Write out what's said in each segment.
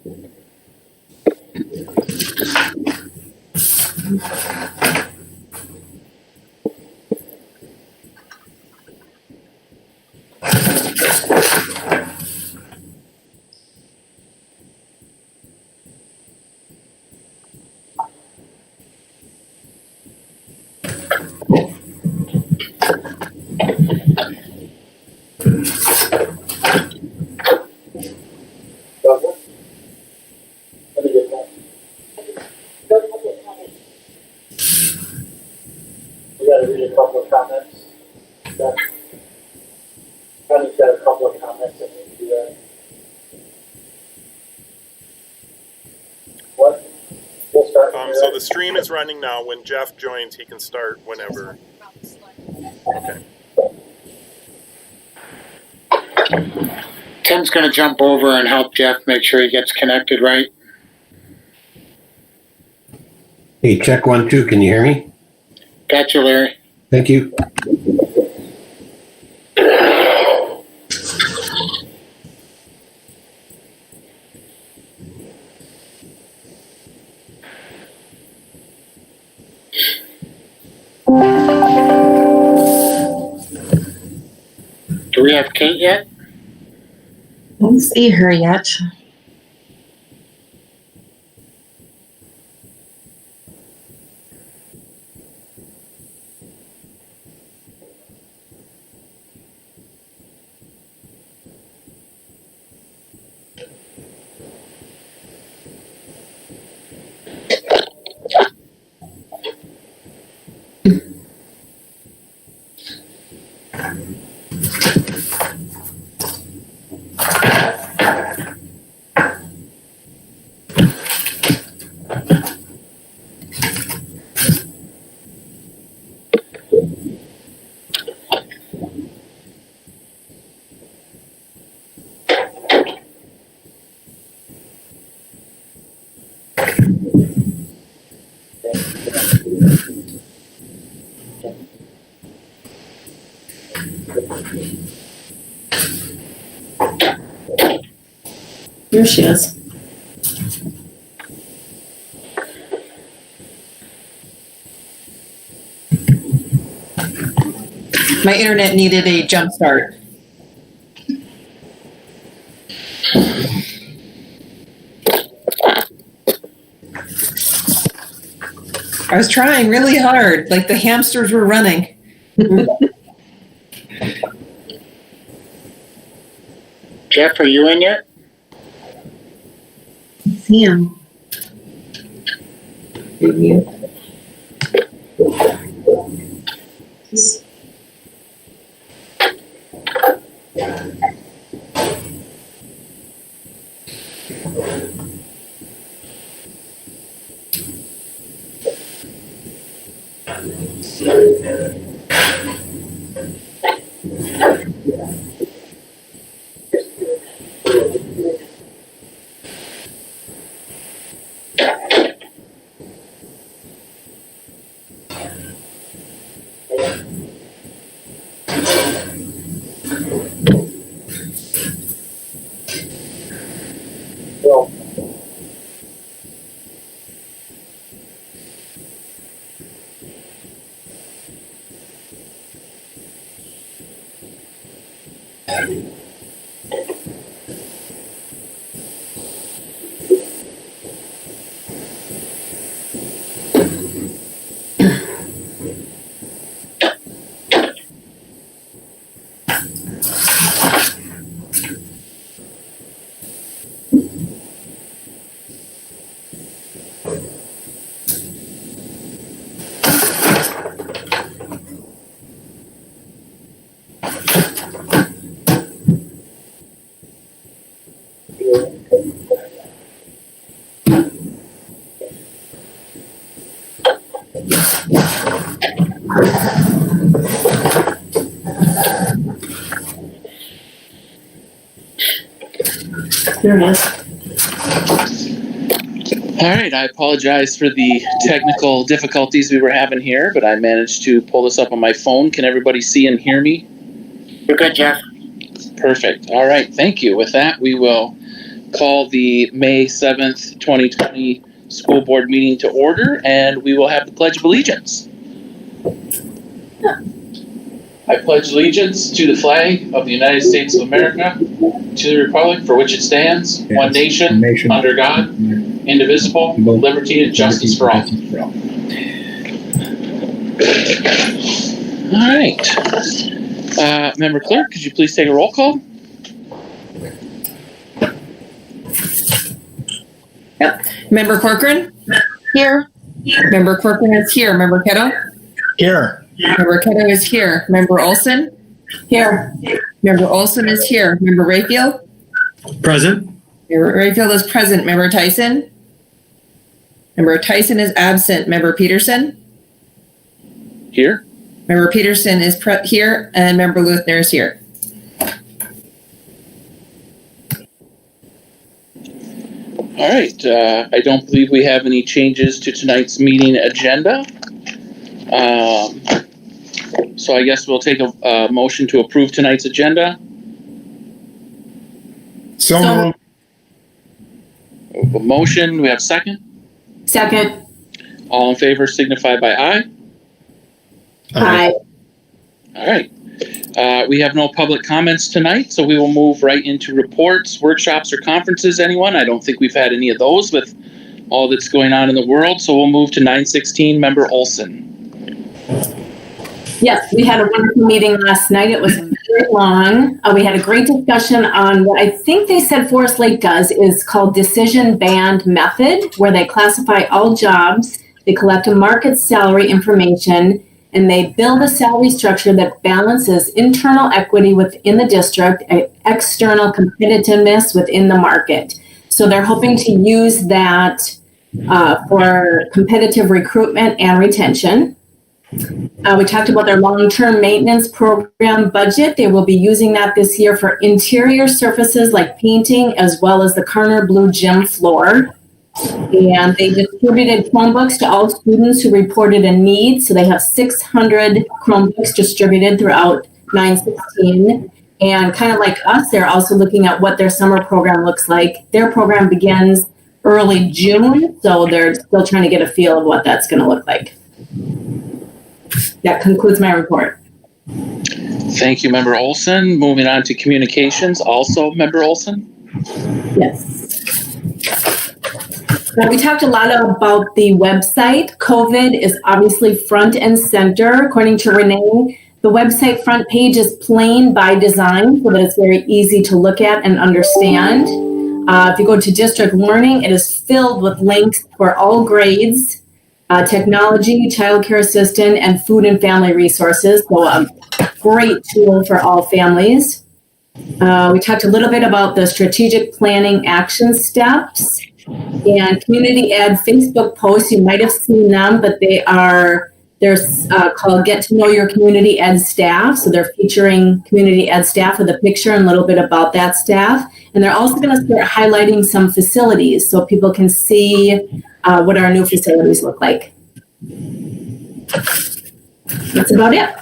We got to read a couple of comments. Connie's got a couple of comments that need to be read. What? We'll start. So the stream is running now. When Jeff joins, he can start whenever. Okay. Tim's going to jump over and help Jeff make sure he gets connected right. Hey, check 1, 2. Can you hear me? Got you, Larry. Thank you. Do we have Kate yet? I don't see her yet. Here she is. My internet needed a jump start. I was trying really hard, like the hamsters were running. Jeff, are you in yet? See him. Well, There it is. All right, I apologize for the technical difficulties we were having here, but I managed to pull this up on my phone. Can everybody see and hear me? You're good, Jeff. Perfect. All right, thank you. With that, we will call the May 7th, 2020 school board meeting to order, and we will have the Pledge of Allegiance. I pledge allegiance to the flag of the United States of America, to the republic for which it stands, one nation, under God, indivisible, liberty and justice for all. All right. Member Clerk, could you please take a roll call? Member Corcoran? Here. Member Corcoran is here. Member Ketto? Here. Member Ketto is here. Member Olson? Here. Member Olson is here. Member Rayfield? Present. Member Rayfield is present. Member Tyson? Member Tyson is absent. Member Peterson? Here. Member Peterson is here, and Member Luthner is here. All right. I don't believe we have any changes to tonight's meeting agenda. So I guess we'll take a motion to approve tonight's agenda. So A motion. We have second. Second. All in favor signify by aye. Aye. All right. We have no public comments tonight, so we will move right into reports, workshops, or conferences. Anyone? I don't think we've had any of those with all that's going on in the world, so we'll move to 916, Member Olson. Yes, we had a wonderful meeting last night. It was very long. We had a great discussion on what I think they said Forest Lake does is called decision band method, where they classify all jobs, they collect a market salary information, and they build a salary structure that balances internal equity within the district and external competitiveness within the market. So they're hoping to use that for competitive recruitment and retention. We talked about their long-term maintenance program budget. They will be using that this year for interior surfaces like painting, as well as the Karner Blue gym floor. And they distributed Chromebooks to all students who reported a need. So they have 600 Chromebooks distributed throughout 916. And kind of like us, they're also looking at what their summer program looks like. Their program begins early June, so they're still trying to get a feel of what that's going to look like. That concludes my report. Thank you, Member Olson. Moving on to communications, also Member Olson. Yes. Now, we talked a lot about the website. COVID is obviously front and center. According to Renee, the website front page is plain by design so that it's very easy to look at and understand. If you go to district learning, it is filled with links for all grades, technology, childcare assistant, and food and family resources. So a great tool for all families. We talked a little bit about the strategic planning action steps and community ed Facebook posts. You might have seen them, but they're called Get to Know Your Community Ed Staff. So they're featuring community ed staff with a picture and a little bit about that staff. And they're also going to start highlighting some facilities so people can see what our new facilities look like. That's about it.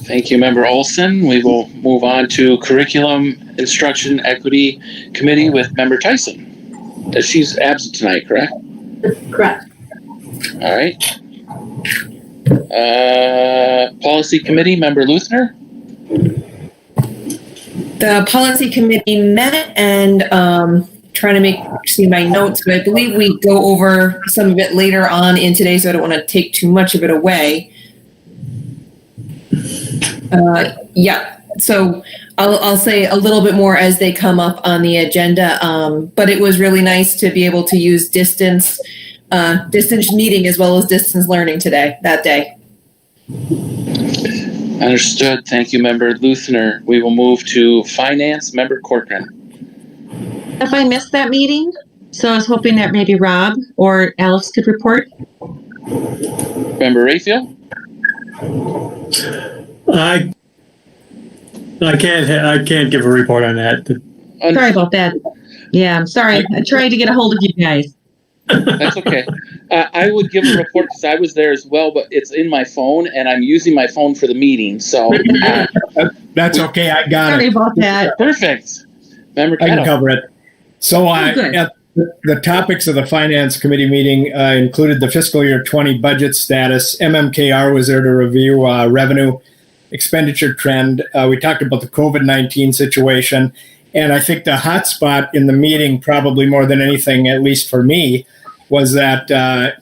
Thank you, Member Olson. We will move on to Curriculum Instruction Equity Committee with Member Tyson. She's absent tonight, correct? Correct. All right. Policy Committee, Member Luthner. The policy committee met and trying to see my notes, but I believe we go over some of it later on in today, so I don't want to take too much of it away. So I'll say a little bit more as they come up on the agenda, but it was really nice to be able to use distance meeting as well as distance learning that day. Understood. Thank you, Member Luthner. We will move to Finance, Member Corcoran. If I missed that meeting, so I was hoping that maybe Rob or Alex could report. Member Rayfield? I can't give a report on that. Sorry about that. Yeah, I'm sorry. I tried to get a hold of you guys. That's okay. I would give a report because I was there as well, but it's in my phone and I'm using my phone for the meeting. So That's okay. I got Sorry it. about that. perfect. Member I can Kettle. cover it. So good. the topics of the Finance Committee meeting included the fiscal year 20 budget status. MMKR was there to review revenue expenditure trend. We talked about the COVID-19 situation. And I think the hot spot in the meeting, probably more than anything, at least for me, was that,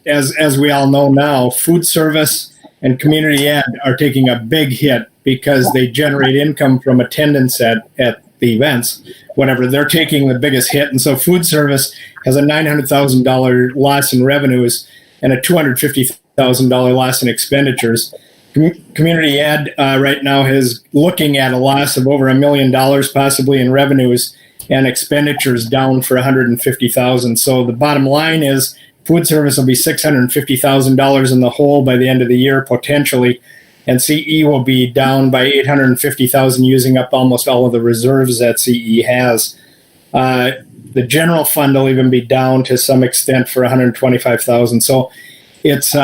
as we all know now, food service and community ed are taking a big hit because they generate income from attendance at the events, whatever. They're taking the biggest hit. And so food service has a $900,000 loss in revenues and a $250,000 loss in expenditures. Community ed right now is looking at a loss of over $1 million possibly in revenues and expenditures down for $150,000. So the bottom line is food service will be $650,000 in the hole by the end of the year potentially, and CE will be down by $850,000, using up almost all of the reserves that CE has. The general fund will even be down to some extent for $125,000. So it's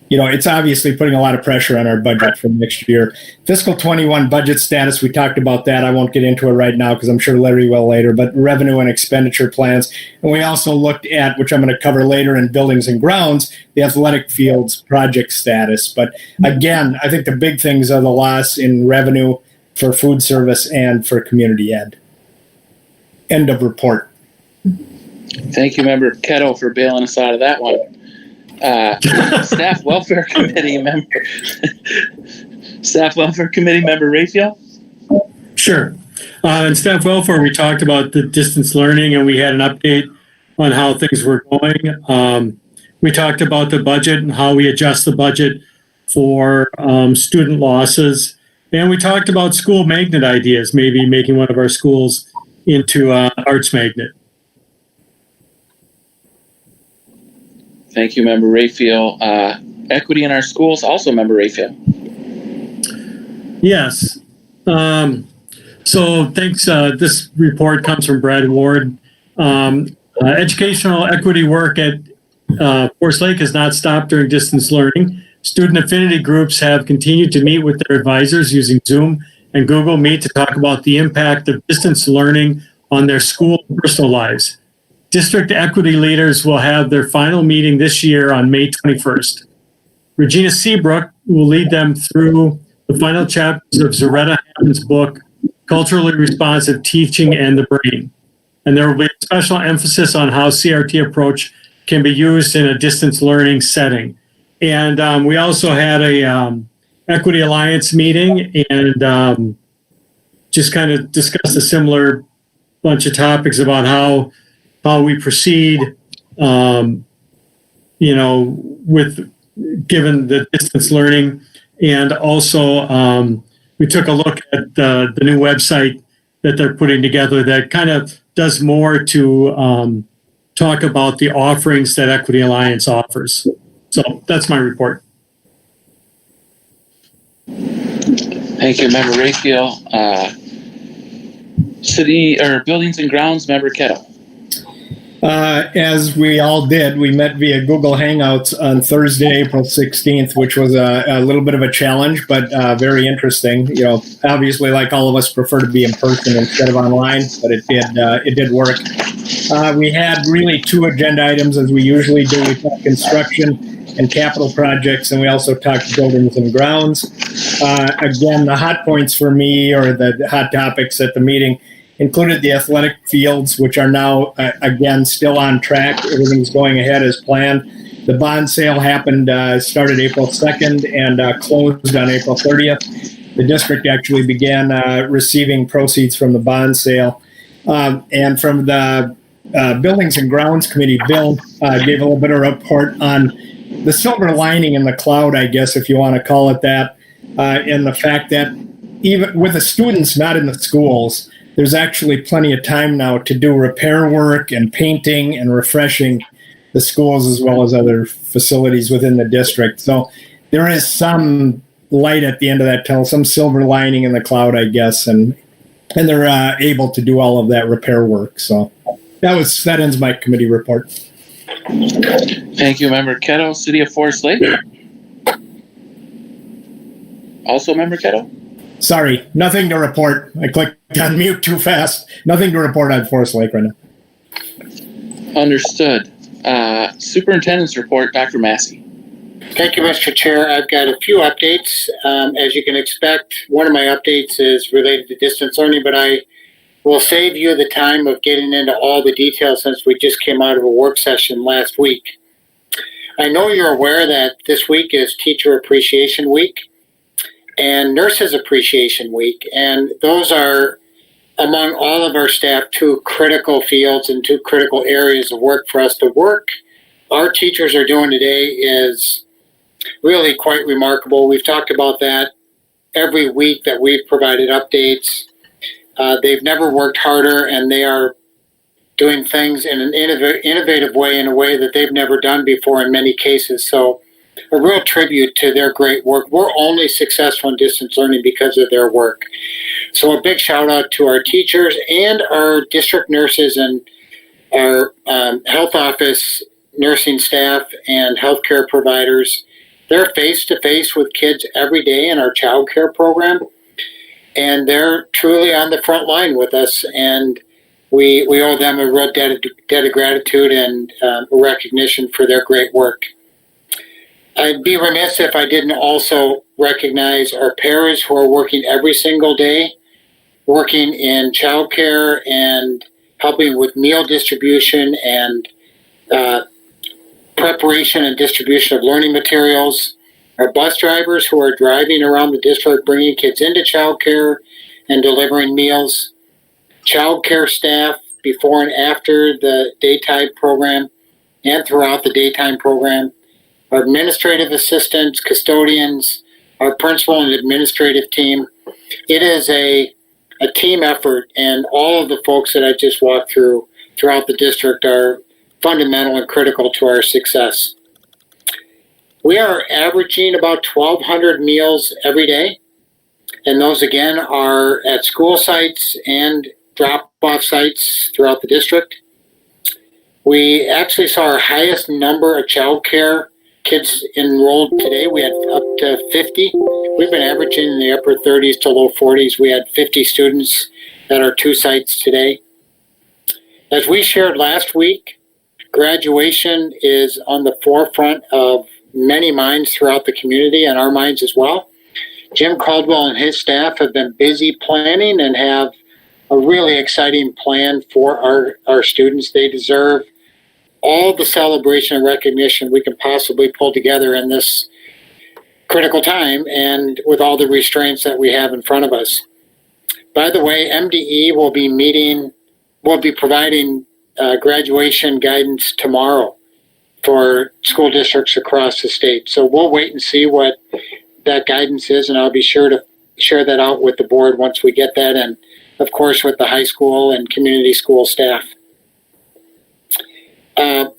it's obviously putting a lot of pressure on our budget for next year. Fiscal 21 budget status, we talked about that. I won't get into it right now because I'm sure Larry will later, but revenue and expenditure plans. And we also looked at, which I'm going to cover later in buildings and grounds, the athletic fields project status. But again, I think the big things are the loss in revenue for food service and for community ed. End of report. Thank you, Member Kettle, for bailing us out of that one. Staff Welfare Committee member Raphael. Sure. In staff welfare, we talked about the distance learning and we had an update on how things were going. We talked about the budget and how we adjust the budget for student losses. And we talked about school magnet ideas, maybe making one of our schools into an arts magnet. Thank you, Member Raphael. Equity in our schools, also Member Raphael. Yes. So thanks. This report comes from Brad Ward. Educational equity work at Forest Lake has not stopped during distance learning. Student affinity groups have continued to meet with their advisors using Zoom and Google Meet to talk about the impact of distance learning on their school and personal lives. District equity leaders will have their final meeting this year on May 21st. Regina Seabrook will lead them through the final chapters of Zaretta Hammond's book, Culturally Responsive Teaching and the Brain. And there will be a special emphasis on how CRT approach can be used in a distance learning setting. And we also had a Equity Alliance meeting and just kind of discussed a similar bunch of topics about how we proceed, with given the distance learning. And also we took a look at the new website that they're putting together that kind of does more to talk about the offerings that Equity Alliance offers. So that's my report. Thank you, Member Raphael. City or Buildings and Grounds, Member Kettle. As we all did, we met via Google Hangouts on Thursday, April 16th, which was a little bit of a challenge, but very interesting. Obviously, like all of us, prefer to be in person instead of online, but it did work. We had really two agenda items, as we usually do. We talked construction and capital projects, and we also talked buildings and grounds. Again, the hot points for me, or the hot topics at the meeting, included the athletic fields, which are now, again, still on track. Everything's going ahead as planned. The bond sale happened, started April 2nd and closed on April 30th. The district actually began receiving proceeds from the bond sale. And from the Buildings and Grounds Committee, Bill gave a little bit of a report on the silver lining in the cloud, I guess, if you want to call it that, and the fact that even with the students not in the schools, there's actually plenty of time now to do repair work and painting and refreshing the schools as well as other facilities within the district. So there is some light at the end of that tunnel, some silver lining in the cloud, I guess, and they're able to do all of that repair work. So that ends my committee report. Thank you, Member Kettle. City of Forest Lake. Also, Member Kettle. Sorry, nothing to report. I clicked on mute too fast. Nothing to report on Forest Lake right now. Understood. Superintendent's report, Dr. Massey. Thank you, Mr. Chair. I've got a few updates. As you can expect, one of my updates is related to distance learning, but I will save you the time of getting into all the details since we just came out of a work session last week. I know you're aware that this week is Teacher Appreciation Week and Nurses Appreciation Week, and those are, among all of our staff, two critical fields and two critical areas of work for us to work. Our teachers are doing today is really quite remarkable. We've talked about that every week that we've provided updates. They've never worked harder, and they are doing things in an innovative way, in a way that they've never done before in many cases. So a real tribute to their great work. We're only successful in distance learning because of their work. So a big shout out to our teachers and our district nurses and our health office nursing staff and healthcare providers. They're face to face with kids every day in our child care program, and they're truly on the front line with us, and we owe them a real debt of gratitude and recognition for their great work. I'd be remiss if I didn't also recognize our paras who are working every single day, working in childcare and helping with meal distribution and preparation and distribution of learning materials. Our bus drivers who are driving around the district, bringing kids into childcare and delivering meals. Childcare staff before and after the daytime program and throughout the daytime program. Our administrative assistants, custodians, our principal and administrative team. It is a team effort, and all of the folks that I just walked through throughout the district are fundamental and critical to our success. We are averaging about 1,200 meals every day, and those again are at school sites and drop-off sites throughout the district. We actually saw our highest number of child care kids enrolled today. We had up to 50. We've been averaging in the upper 30s to low 40s. We had 50 students at our two sites today. As we shared last week, graduation is on the forefront of many minds throughout the community and our minds as well. Jim Caldwell and his staff have been busy planning and have a really exciting plan for our students. They deserve all the celebration and recognition we can possibly pull together in this critical time and with all the restraints that we have in front of us. By the way, MDE will be providing graduation guidance tomorrow for school districts across the state. So we'll wait and see what that guidance is, and I'll be sure to share that out with the board once we get that, and of course with the high school and community school staff.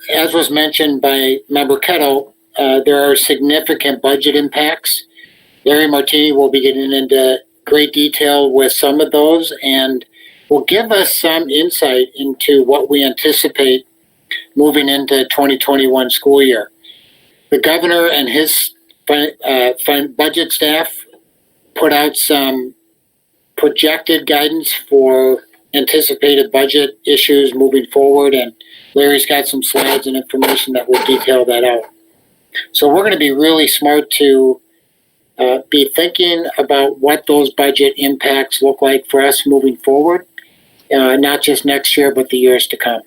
As was mentioned by Member Kettle, there are significant budget impacts. Larry Martini will be getting into great detail with some of those and will give us some insight into what we anticipate moving into 2021 school year. The governor and his budget staff put out some projected guidance for anticipated budget issues moving forward, and Larry's got some slides and information that will detail that out. So we're going to be really smart to be thinking about what those budget impacts look like for us moving forward, not just next year, but the years to come.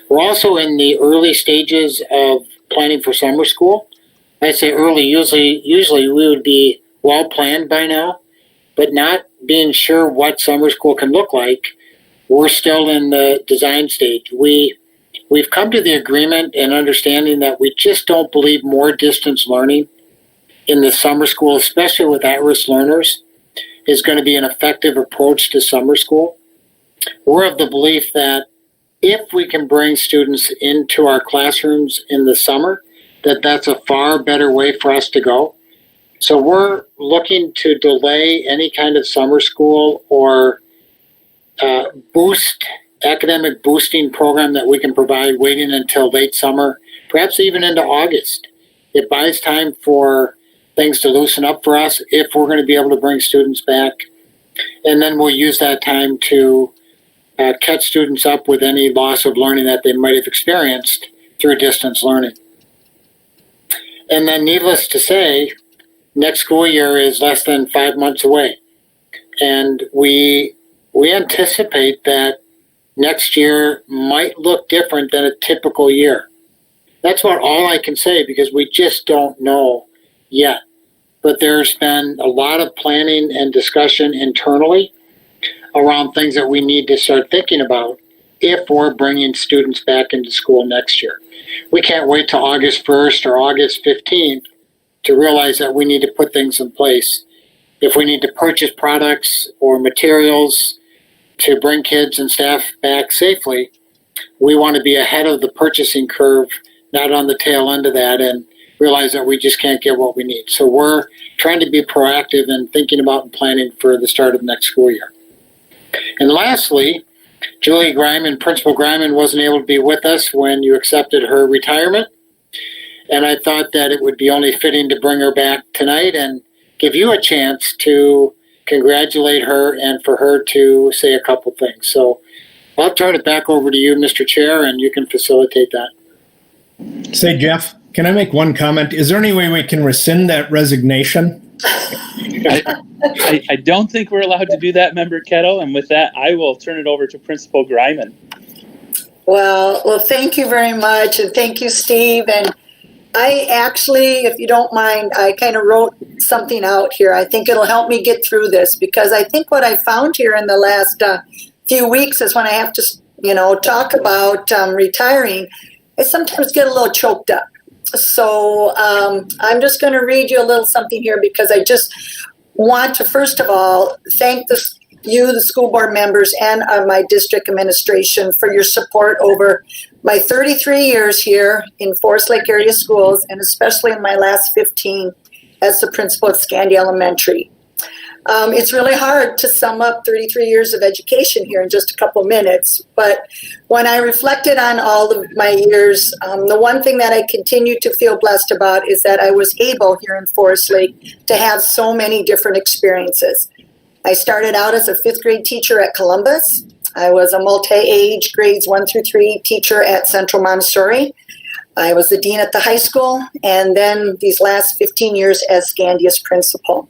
We're also in the early stages of planning for summer school. I say early, usually we would be well planned by now, but not being sure what summer school can look like. We're still in the design stage. We've come to the agreement and understanding that we just don't believe more distance learning in the summer school, especially with at-risk learners, is going to be an effective approach to summer school. We're of the belief that if we can bring students into our classrooms in the summer, that's a far better way for us to go. So we're looking to delay any kind of summer school or academic boosting program that we can provide waiting until late summer, perhaps even into August. It buys time for things to loosen up for us if we're going to be able to bring students back. And then we'll use that time to catch students up with any loss of learning that they might have experienced through distance learning. And then needless to say, next school year is less than 5 months away. And we anticipate that next year might look different than a typical year. That's about all I can say because we just don't know yet. But there's been a lot of planning and discussion internally around things that we need to start thinking about if we're bringing students back into school next year. We can't wait till August 1st or August 15th to realize that we need to put things in place. If we need to purchase products or materials to bring kids and staff back safely, we want to be ahead of the purchasing curve, not on the tail end of that, and realize that we just can't get what we need. So we're trying to be proactive and thinking about and planning for the start of next school year. And lastly, Julie Griman, Principal Griman, wasn't able to be with us when you accepted her retirement. And I thought that it would be only fitting to bring her back tonight and give you a chance to congratulate her and for her to say a couple things. So I'll turn it back over to you, Mr. Chair, and you can facilitate that. Say, Jeff, can I make one comment? Is there any way we can rescind that resignation? I don't think we're allowed to do that, Member Kettle. And with that, I will turn it over to Principal Griman. Well, thank you very much. And thank you, Steve. And I actually, if you don't mind, I kind of wrote something out here. I think it'll help me get through this because I think what I found here in the last few weeks is when I have to, talk about retiring, I sometimes get a little choked up. So I'm just going to read you a little something here because I just want to, first of all, thank the school board members, and my district administration for your support over my 33 years here in Forest Lake area schools, and especially in my last 15 as the principal at Scandia Elementary. It's really hard to sum up 33 years of education here in just a couple minutes, but when I reflected on all of my years, the one thing that I continue to feel blessed about is that I was able here in Forest Lake to have so many different experiences. I started out as a 5th grade teacher at Columbus. I was a multi-age grades 1 through 3 teacher at Central Montessori. I was the dean at the high school, and then these last 15 years as Scandia's principal.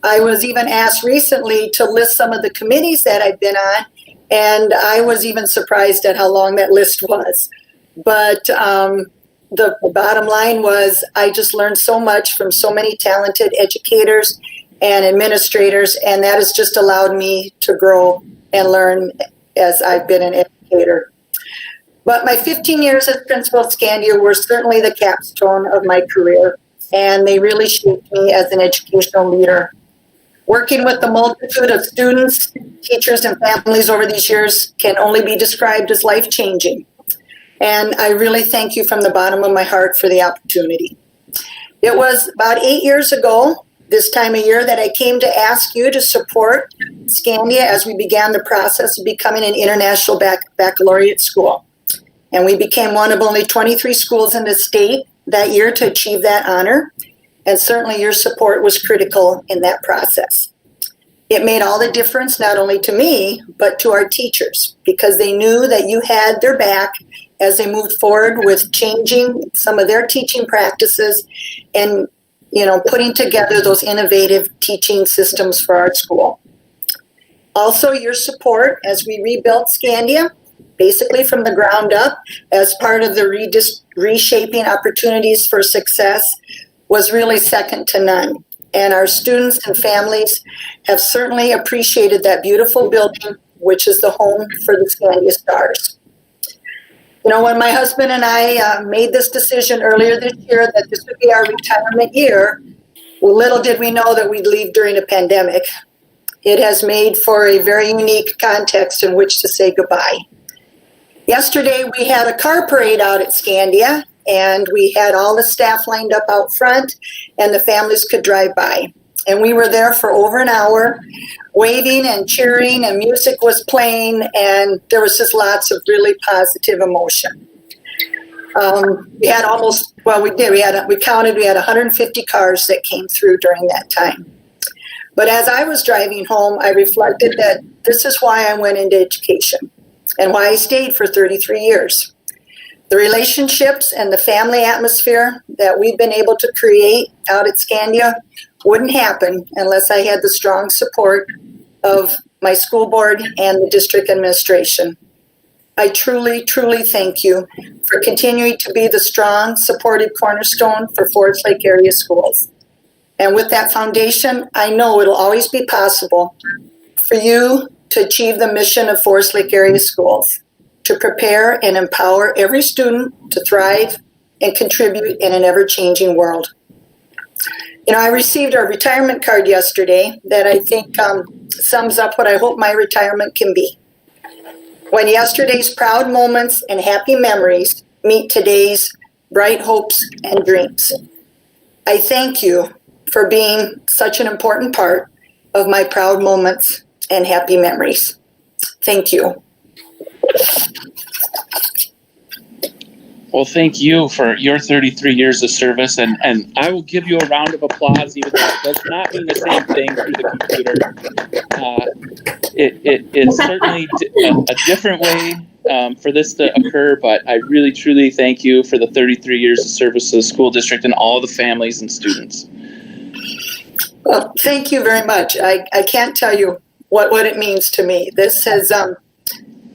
I was even asked recently to list some of the committees that I've been on, and I was even surprised at how long that list was. But the bottom line was I just learned so much from so many talented educators and administrators, and that has just allowed me to grow and learn as I've been an educator. But my 15 years as principal at Scandia were certainly the capstone of my career, and they really shaped me as an educational leader. Working with the multitude of students, teachers, and families over these years can only be described as life-changing. And I really thank you from the bottom of my heart for the opportunity. It was about 8 years ago, this time of year, that I came to ask you to support Scandia as we began the process of becoming an international baccalaureate school. And we became one of only 23 schools in the state that year to achieve that honor. And certainly your support was critical in that process. It made all the difference, not only to me, but to our teachers, because they knew that you had their back as they moved forward with changing some of their teaching practices and, putting together those innovative teaching systems for our school. Also, your support as we rebuilt Scandia, basically from the ground up, as part of the reshaping opportunities for success, was really second to none. And our students and families have certainly appreciated that beautiful building, which is the home for the Scandia Stars. When my husband and I made this decision earlier this year that this would be our retirement year, well, little did we know that we'd leave during a pandemic. It has made for a very unique context in which to say goodbye. Yesterday, we had a car parade out at Scandia, and we had all the staff lined up out front, and the families could drive by. And we were there for over an hour, waving and cheering, and music was playing, and there was just lots of really positive emotion. We had we counted, we had 150 cars that came through during that time. But as I was driving home, I reflected that this is why I went into education and why I stayed for 33 years. The relationships and the family atmosphere that we've been able to create out at Scandia wouldn't happen unless I had the strong support of my school board and the district administration. I truly, truly thank you for continuing to be the strong, supportive cornerstone for Forest Lake area schools. And with that foundation, I know it'll always be possible for you to achieve the mission of Forest Lake area schools, to prepare and empower every student to thrive and contribute in an ever-changing world. You know, I received a retirement card yesterday that I think sums up what I hope my retirement can be. When yesterday's proud moments and happy memories meet today's bright hopes and dreams. I thank you for being such an important part of my proud moments and happy memories. Thank you. Well, thank you for your 33 years of service, and I will give you a round of applause, even though it does not mean the same thing through the computer. It's certainly a different way for this to occur, but I really, truly thank you for the 33 years of service to the school district and all the families and students. Well, thank you very much. I can't tell you what it means to me. This has,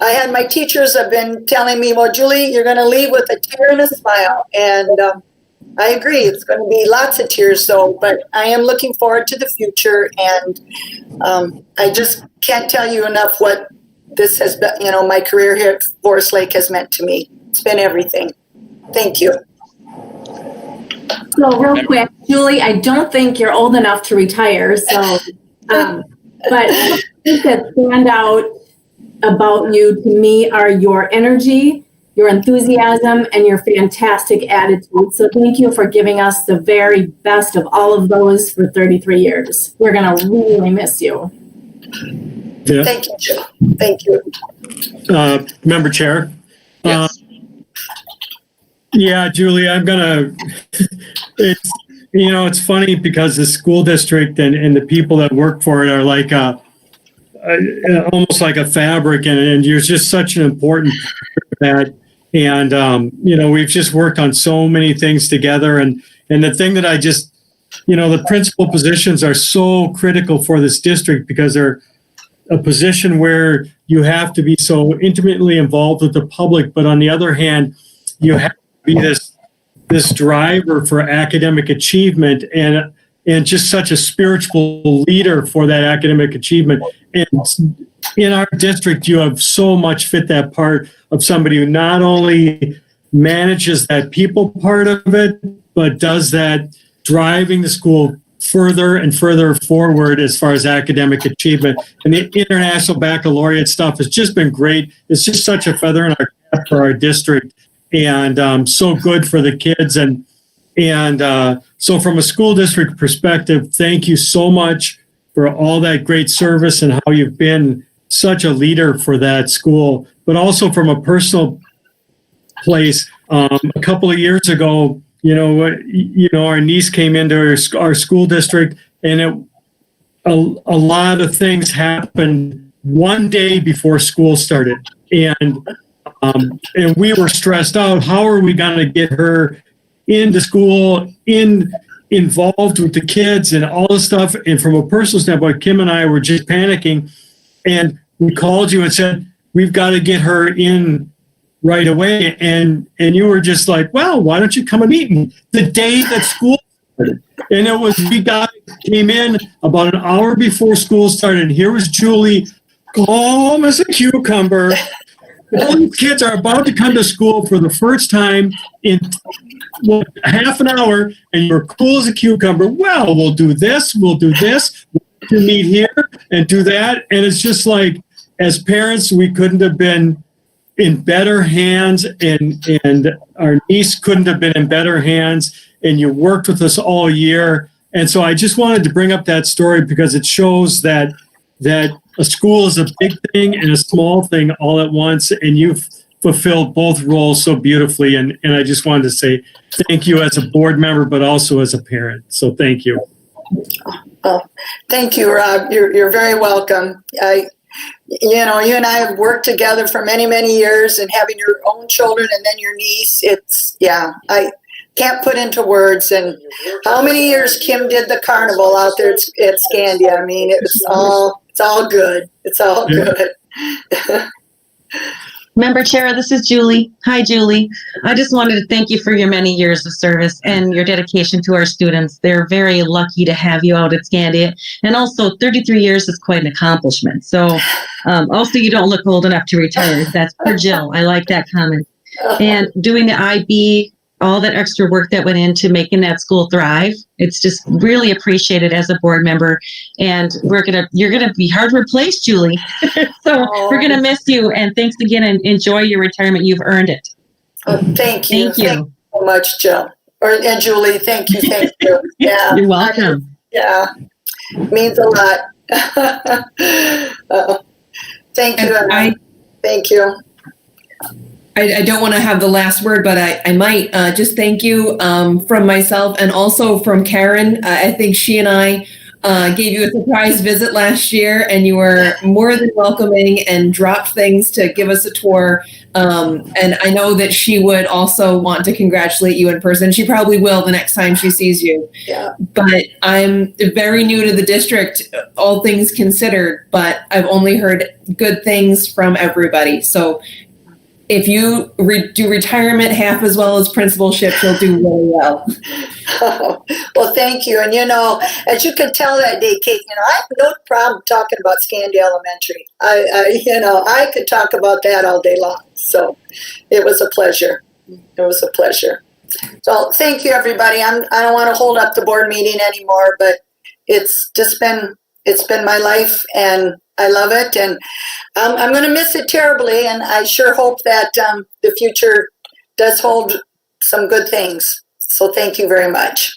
I had my teachers have been telling me, well, Julie, you're going to leave with a tear and a smile. And I agree. It's going to be lots of tears, though. But I am looking forward to the future. And I just can't tell you enough what this has been, you know, my career here at Forest Lake has meant to me. It's been everything. Thank you. So real quick, Julie, I don't think you're old enough to retire. So, but things that stand out about you to me are your energy, your enthusiasm, and your fantastic attitude. So thank you for giving us the very best of all of those for 33 years. We're going to really miss you. Yeah. Thank you, Jill. Thank you. Member Chair. Yes. Yeah, Julie, I'm gonna. It's it's funny because the school district and the people that work for it are like almost like a fabric, and you're just such an important part of that. And we've just worked on so many things together, and the thing that I just the principal positions are so critical for this district because they're a position where you have to be so intimately involved with the public, but on the other hand, you have be this driver for academic achievement and just such a spiritual leader for that academic achievement. And in our district, you have so much fit that part of somebody who not only manages that people part of it, but does that driving the school further and further forward as far as academic achievement. And the International Baccalaureate stuff has just been great. It's just such a feather in our cap for our district. And so good for the kids. And so from a school district perspective, thank you so much for all that great service and how you've been such a leader for that school. But also from a personal place, a couple of years ago, our niece came into our school district, and a lot of things happened one day before school started. And we were stressed out. How are we going to get her into school, involved with the kids and all this stuff? And from a personal standpoint, Kim and I were just panicking. And we called you and said, we've got to get her in right away. And you were just like, well, why don't you come and meet me? The day that school started. And came in about an hour before school started. And here was Julie, calm as a cucumber. All these kids are about to come to school for the first time in half an hour, and you're cool as a cucumber. Well, we'll do this, we'll meet here and do that. And it's just like, as parents, we couldn't have been in better hands, and our niece couldn't have been in better hands, and you worked with us all year. And so I just wanted to bring up that story because it shows that a school is a big thing and a small thing all at once, and you've fulfilled both roles so beautifully. And I just wanted to say thank you as a board member, but also as a parent. So thank you. Oh, thank you, Rob. You're very welcome. You and I have worked together for many, many years, and having your own children and then your niece, I can't put into words. And how many years Kim did the carnival out there at Scandia? I mean, it's all good. It's all good. Member Chair, this is Julie. Hi, Julie. I just wanted to thank you for your many years of service and your dedication to our students. They're very lucky to have you out at Scandia. And also, 33 years is quite an accomplishment. So, also, you don't look old enough to retire. That's for Jill. I like that comment. And doing the IB, all that extra work that went into making that school thrive, it's just really appreciated as a board member. And you're gonna be hard replaced, Julie. So we're gonna miss you. And thanks again, and enjoy your retirement. You've earned it. Oh, thank you. Thank you. Thank you so much, Jill. And Julie, thank you. Thank you. Yeah. You're welcome. Yeah. Means a lot. Thank you. Thank you. I don't want to have the last word, but I might just thank you from myself and also from Karen. I think she and I gave you a surprise visit last year, and you were more than welcoming and dropped things to give us a tour. And I know that she would also want to congratulate you in person. She probably will the next time she sees you. Yeah. But I'm very new to the district, all things considered, but I've only heard good things from everybody. So if you do retirement half as well as principalship, you'll do really well. Oh, well, thank you. And, as you could tell that day, Kate, I have no problem talking about Scandia Elementary. I could talk about that all day long. So it was a pleasure. It was a pleasure. So thank you, everybody. I don't want to hold up the board meeting anymore, but it's been my life, and I love it, and I'm going to miss it terribly, and I sure hope that the future does hold some good things. So thank you very much.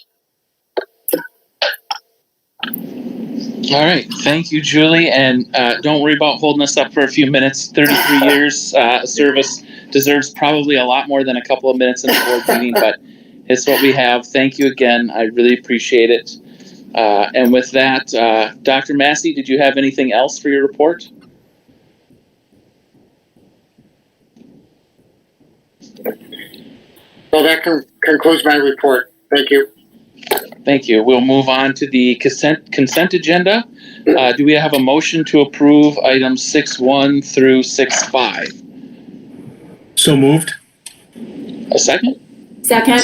All right. Thank you, Julie. And don't worry about holding us up for a few minutes. 33 years service deserves probably a lot more than a couple of minutes in the board meeting, but it's what we have. Thank you again. I really appreciate it. And with that, Dr. Massey, did you have anything else for your report? Well, that concludes my report. Thank you. Thank you. We'll move on to the consent agenda. Do we have a motion to approve items 6.1 through 6.5? So moved. A second? Second.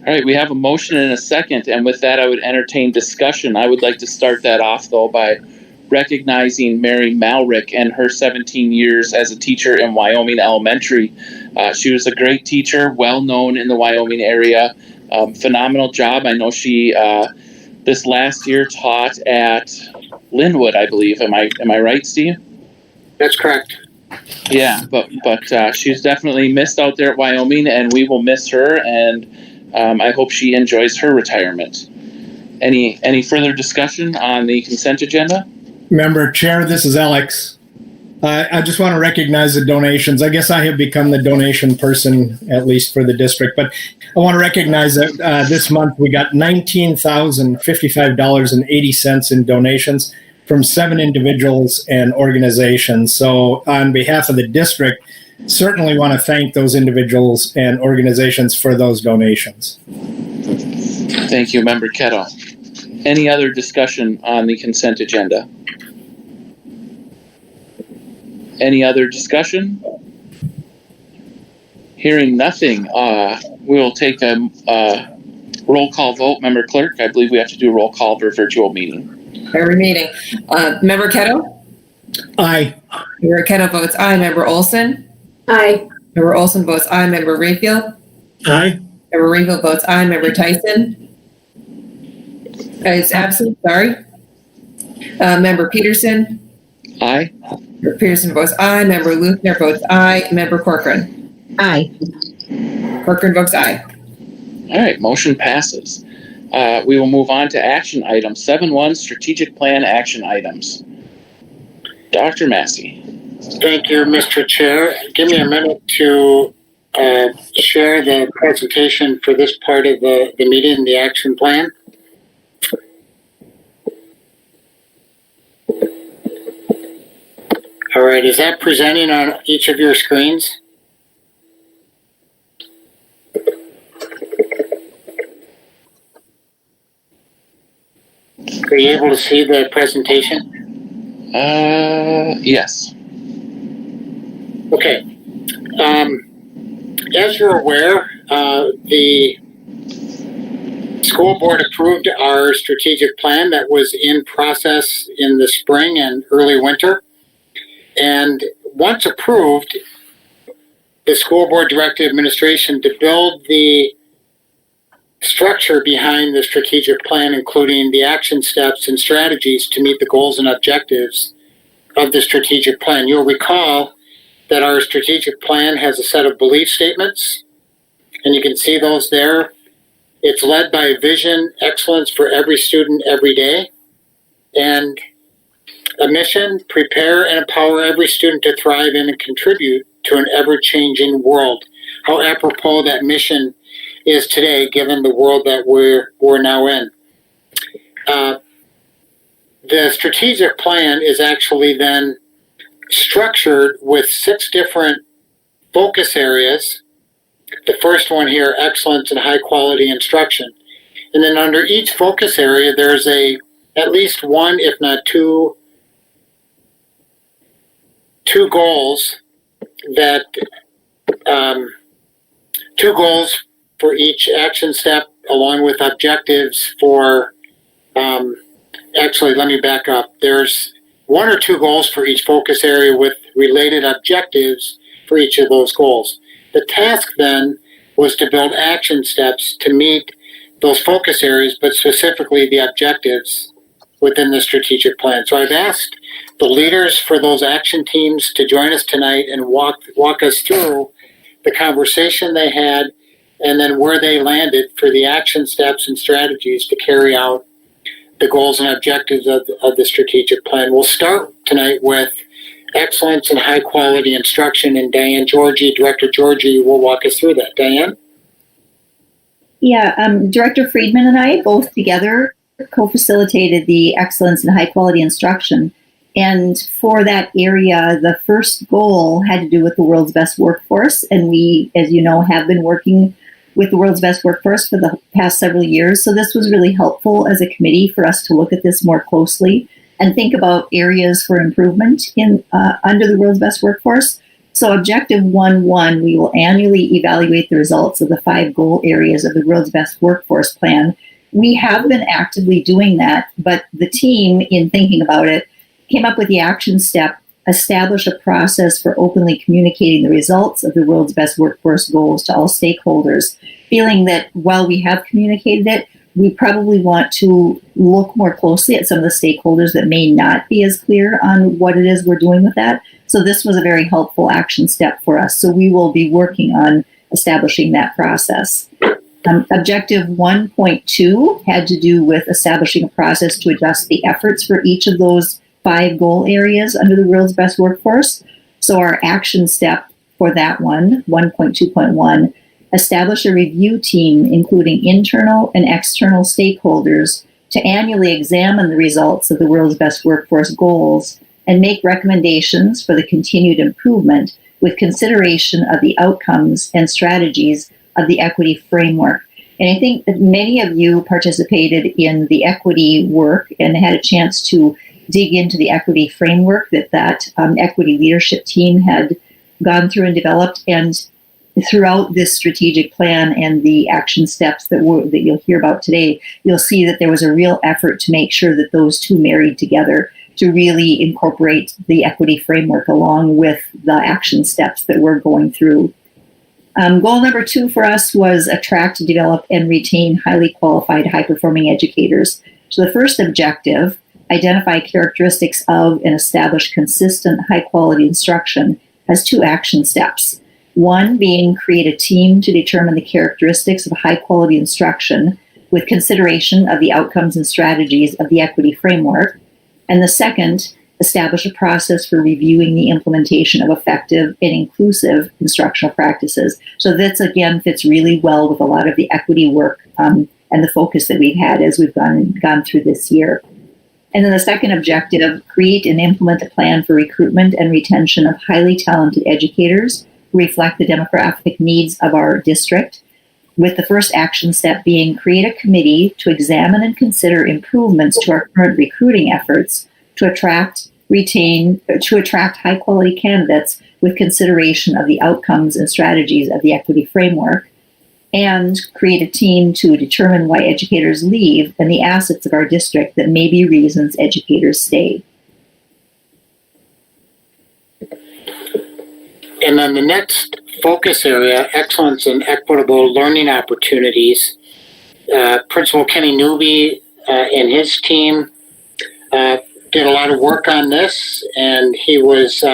All right, we have a motion and a second, and with that, I would entertain discussion. I would like to start that off, though, by recognizing Mary Malrick and her 17 years as a teacher in Wyoming Elementary. She was a great teacher, well known in the Wyoming area. Phenomenal job. I know she this last year taught at Linwood, I believe. Am I right, Steve? That's correct. Yeah, but she's definitely missed out there at Wyoming, and we will miss her. And I hope she enjoys her retirement. Any further discussion on the consent agenda? Member Chair, this is Alex. I just want to recognize the donations. I guess I have become the donation person, at least for the district, but I want to recognize that this month we got $19,055.80 in donations from 7 individuals and organizations. So on behalf of the district, certainly want to thank those individuals and organizations for those donations. Thank you, Member Kettle. Any other discussion on the consent agenda? Any other discussion? Hearing nothing, we'll take a roll call vote. Member Clerk, I believe we have to do a roll call for a virtual meeting. Every meeting. Member Ketto? Aye. Member Ketto votes aye. Member Olson? Aye. Member Olson votes aye. Member Rayfield? Aye. Member Rayfield votes aye. Member Tyson? Is absent, sorry. Member Peterson? Aye. Member Peterson votes aye. Member Luthner votes aye. Member Corcoran? Aye. Corcoran votes aye. All right, motion passes. We will move on to action items. 7.1, strategic plan action items. Dr. Massey. Thank you, Mr. Chair. Give me a minute to share the presentation for this part of the meeting, the action plan. All right, is that presenting on each of your screens? Are you able to see the presentation? Yes. Okay. As you're aware, the school board approved our strategic plan that was in process in the spring and early winter. And once approved, the school board directed administration to build the structure behind the strategic plan, including the action steps and strategies to meet the goals and objectives of the strategic plan. You'll recall that our strategic plan has a set of belief statements, and you can see those there. It's led by a vision, excellence for every student every day, and a mission, prepare and empower every student to thrive in and contribute to an ever-changing world. How apropos that mission is today, given the world that we're now in. The strategic plan is actually then structured with 6 different focus areas. The first one here, excellence and high quality instruction. And then under each focus area, there's at least one, if not two goals that, 2 goals for each action step, along with objectives for, actually, let me back up. There's 1 or 2 goals for each focus area with related objectives for each of those goals. The task then was to build action steps to meet those focus areas, but specifically the objectives within the strategic plan. So I've asked the leaders for those action teams to join us tonight and walk us through the conversation they had and then where they landed for the action steps and strategies to carry out the goals and objectives of the strategic plan. We'll start tonight with excellence and high quality instruction, and Diane Georgie, Director Georgie, will walk us through that. Diane? Yeah, Director Friedman and I both together co-facilitated the excellence and high quality instruction. And for that area, the first goal had to do with the world's best workforce. And we, as you know, have been working with the world's best workforce for the past several years. So this was really helpful as a committee for us to look at this more closely and think about areas for improvement in under the world's best workforce. So objective 1.1, we will annually evaluate the results of the 5 goal areas of the world's best workforce plan. We have been actively doing that, but the team, in thinking about it, came up with the action step, establish a process for openly communicating the results of the world's best workforce goals to all stakeholders, feeling that while we have communicated it, we probably want to look more closely at some of the stakeholders that may not be as clear on what it is we're doing with that. So this was a very helpful action step for us. So we will be working on establishing that process. Objective 1.2 had to do with establishing a process to adjust the efforts for each of those 5 goal areas under the world's best workforce. So our action step for that one, 1.2.1, establish a review team including internal and external stakeholders to annually examine the results of the world's best workforce goals and make recommendations for the continued improvement with consideration of the outcomes and strategies of the equity framework. And I think that many of you participated in the equity work and had a chance to dig into the equity framework that equity leadership team had gone through and developed. And throughout this strategic plan and the action steps that you'll hear about today, you'll see that there was a real effort to make sure that those two married together to really incorporate the equity framework along with the action steps that we're going through. Goal number 2 for us was attract, develop, and retain highly qualified, high-performing educators. So the first objective, identify characteristics of and establish consistent, high-quality instruction, has 2 action steps. One being create a team to determine the characteristics of high-quality instruction with consideration of the outcomes and strategies of the equity framework. And the second, establish a process for reviewing the implementation of effective and inclusive instructional practices. So this again fits really well with a lot of the equity work and the focus that we've had as we've gone through this year. And then the second objective, create and implement a plan for recruitment and retention of highly talented educators who reflect the demographic needs of our district, with the first action step being create a committee to examine and consider improvements to our current recruiting efforts to attract high quality candidates with consideration of the outcomes and strategies of the equity framework, and create a team to determine why educators leave and the assets of our district that may be reasons educators stay. And then the next focus area, excellence in equitable learning opportunities. Principal Kenny Newby and his team did a lot of work on this, and he was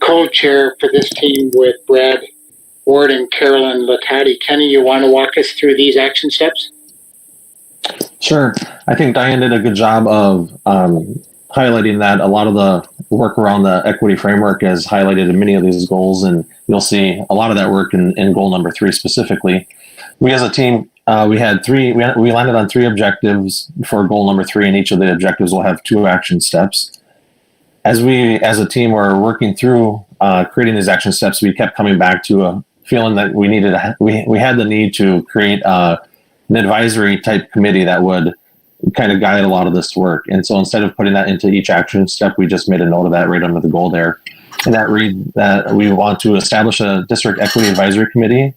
co-chair for this team with Brad Ward and Carolyn Latati. Kenny, you want to walk us through these action steps? Sure. I think Diane did a good job of highlighting that a lot of the work around the equity framework is highlighted in many of these goals, and you'll see a lot of that work in goal number 3 specifically. We as a team, we landed on 3 objectives for goal number 3, and each of the objectives will have 2 action steps. As we as a team were working through creating these action steps, we kept coming back to a feeling that we had the need to create an advisory type committee that would kind of guide a lot of this work. And so instead of putting that into each action step, we just made a note of that right under the goal there. And that read that we want to establish a district equity advisory committee,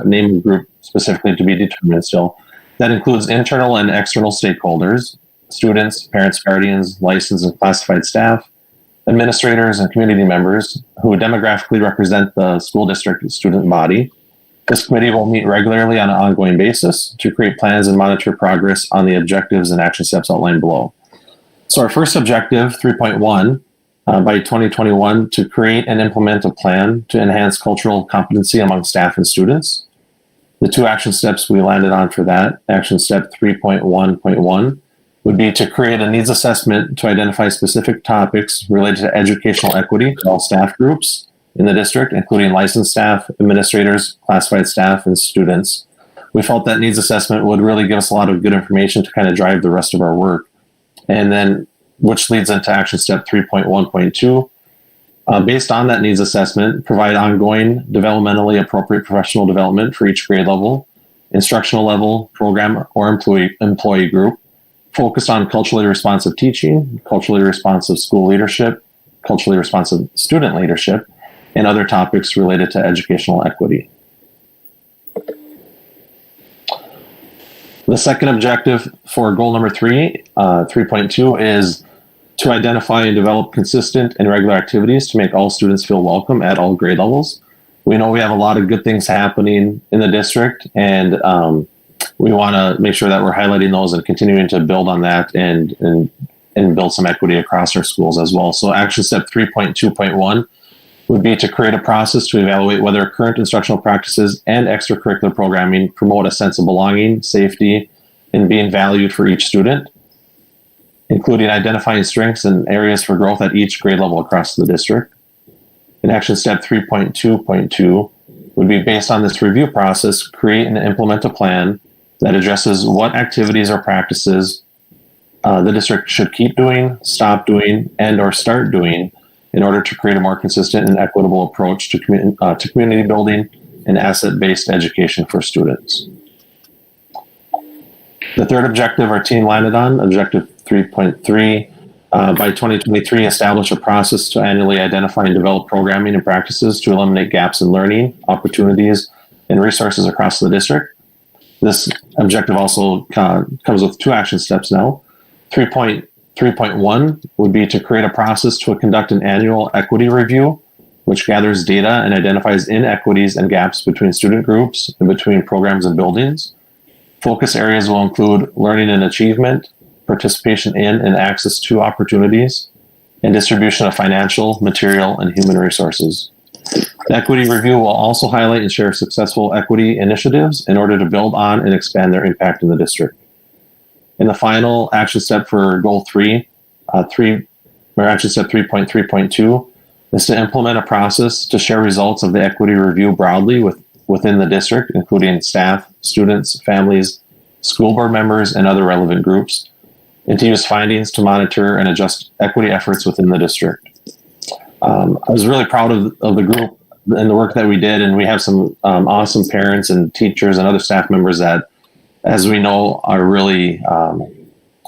name group specifically to be determined still, that includes internal and external stakeholders, students, parents, guardians, licensed and classified staff, administrators, and community members who demographically represent the school district student body. This committee will meet regularly on an ongoing basis to create plans and monitor progress on the objectives and action steps outlined below. So our first objective, 3.1, by 2021, to create and implement a plan to enhance cultural competency among staff and students. The 2 action steps we landed on for that, action step 3.1.1, would be to create a needs assessment to identify specific topics related to educational equity to all staff groups in the district, including licensed staff, administrators, classified staff, and students. We felt that needs assessment would really give us a lot of good information to kind of drive the rest of our work. And then, which leads into action step 3.1.2. Based on that needs assessment, provide ongoing developmentally appropriate professional development for each grade level, instructional level, program, or employee group, focused on culturally responsive teaching, culturally responsive school leadership, culturally responsive student leadership, and other topics related to educational equity. The second objective for goal number 3, 3.2, is to identify and develop consistent and regular activities to make all students feel welcome at all grade levels. We know we have a lot of good things happening in the district, and we want to make sure that we're highlighting those and continuing to build on that and build some equity across our schools as well. So action step 3.2.1 would be to create a process to evaluate whether current instructional practices and extracurricular programming promote a sense of belonging, safety, and being valued for each student, including identifying strengths and areas for growth at each grade level across the district. And action step 3.2.2 would be, based on this review process, create and implement a plan that addresses what activities or practices the district should keep doing, stop doing, and or start doing in order to create a more consistent and equitable approach to community building and asset-based education for students. The third objective our team landed on, objective 3.3, by 2023, establish a process to annually identify and develop programming and practices to eliminate gaps in learning, opportunities, and resources across the district. This objective also comes with 2 action steps now. 3.1 would be to create a process to conduct an annual equity review, which gathers data and identifies inequities and gaps between student groups and between programs and buildings. Focus areas will include learning and achievement, participation in and access to opportunities, and distribution of financial, material, and human resources. The equity review will also highlight and share successful equity initiatives in order to build on and expand their impact in the district. And the final action step for goal 3, or actually said 3.3.2, is to implement a process to share results of the equity review broadly within the district, including staff, students, families, school board members, and other relevant groups, and to use findings to monitor and adjust equity efforts within the district. I was really proud of the group and the work that we did, and we have some awesome parents and teachers and other staff members that, as we know, are really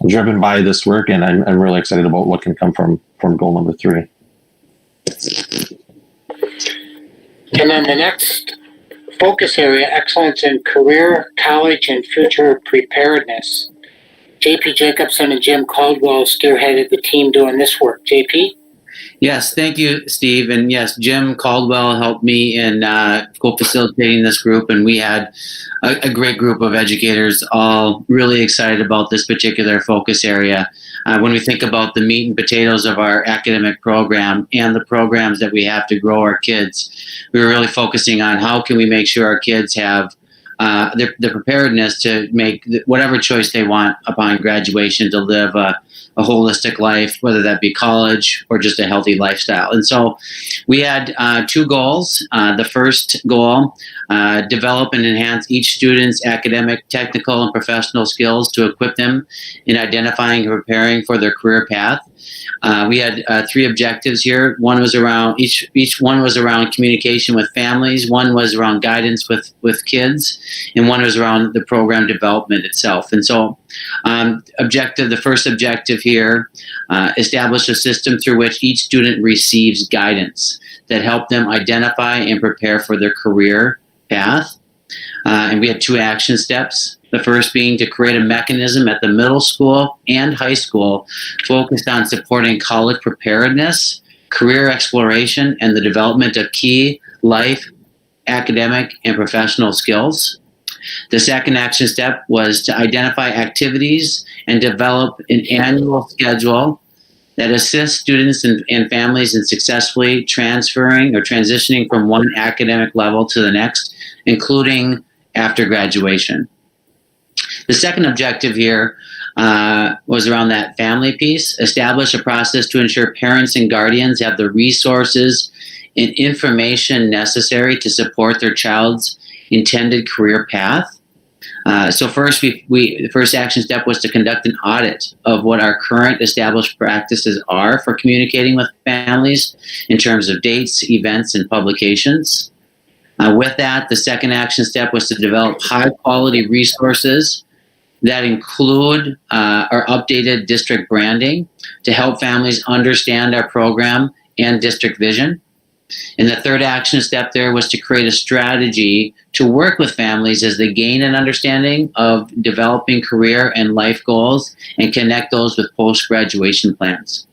driven by this work, and I'm really excited about what can come from goal number 3. And then the next focus area, excellence in career, college, and future preparedness. JP Jacobson and Jim Caldwell spearheaded the team doing this work. JP? Yes, thank you, Steve. And yes, Jim Caldwell helped me in co-facilitating this group, and we had a great group of educators all really excited about this particular focus area. When we think about the meat and potatoes of our academic program and the programs that we have to grow our kids, we were really focusing on how can we make sure our kids have the preparedness to make whatever choice they want upon graduation to live a holistic life, whether that be college or just a healthy lifestyle. And so we had 2 goals. The first goal, develop and enhance each student's academic, technical, and professional skills to equip them in identifying and preparing for their career path. We had 3 objectives here. One was around each one was around communication with families. One was around guidance with kids, and one was around the program development itself. And so, the first objective here, establish a system through which each student receives guidance that help them identify and prepare for their career path. And we had 2 action steps. The first being to create a mechanism at the middle school and high school focused on supporting college preparedness, career exploration, and the development of key life, academic, and professional skills. The second action step was to identify activities and develop an annual schedule that assists students and families in successfully transferring or transitioning from one academic level to the next, including after graduation. The second objective here was around that family piece. Establish a process to ensure parents and guardians have the resources and information necessary to support their child's intended career path. So first, the first action step was to conduct an audit of what our current established practices are for communicating with families in terms of dates, events, and publications. With that, the second action step was to develop high-quality resources that include our updated district branding to help families understand our program and district vision. And the third action step there was to create a strategy to work with families as they gain an understanding of developing career and life goals and connect those with post-graduation plans.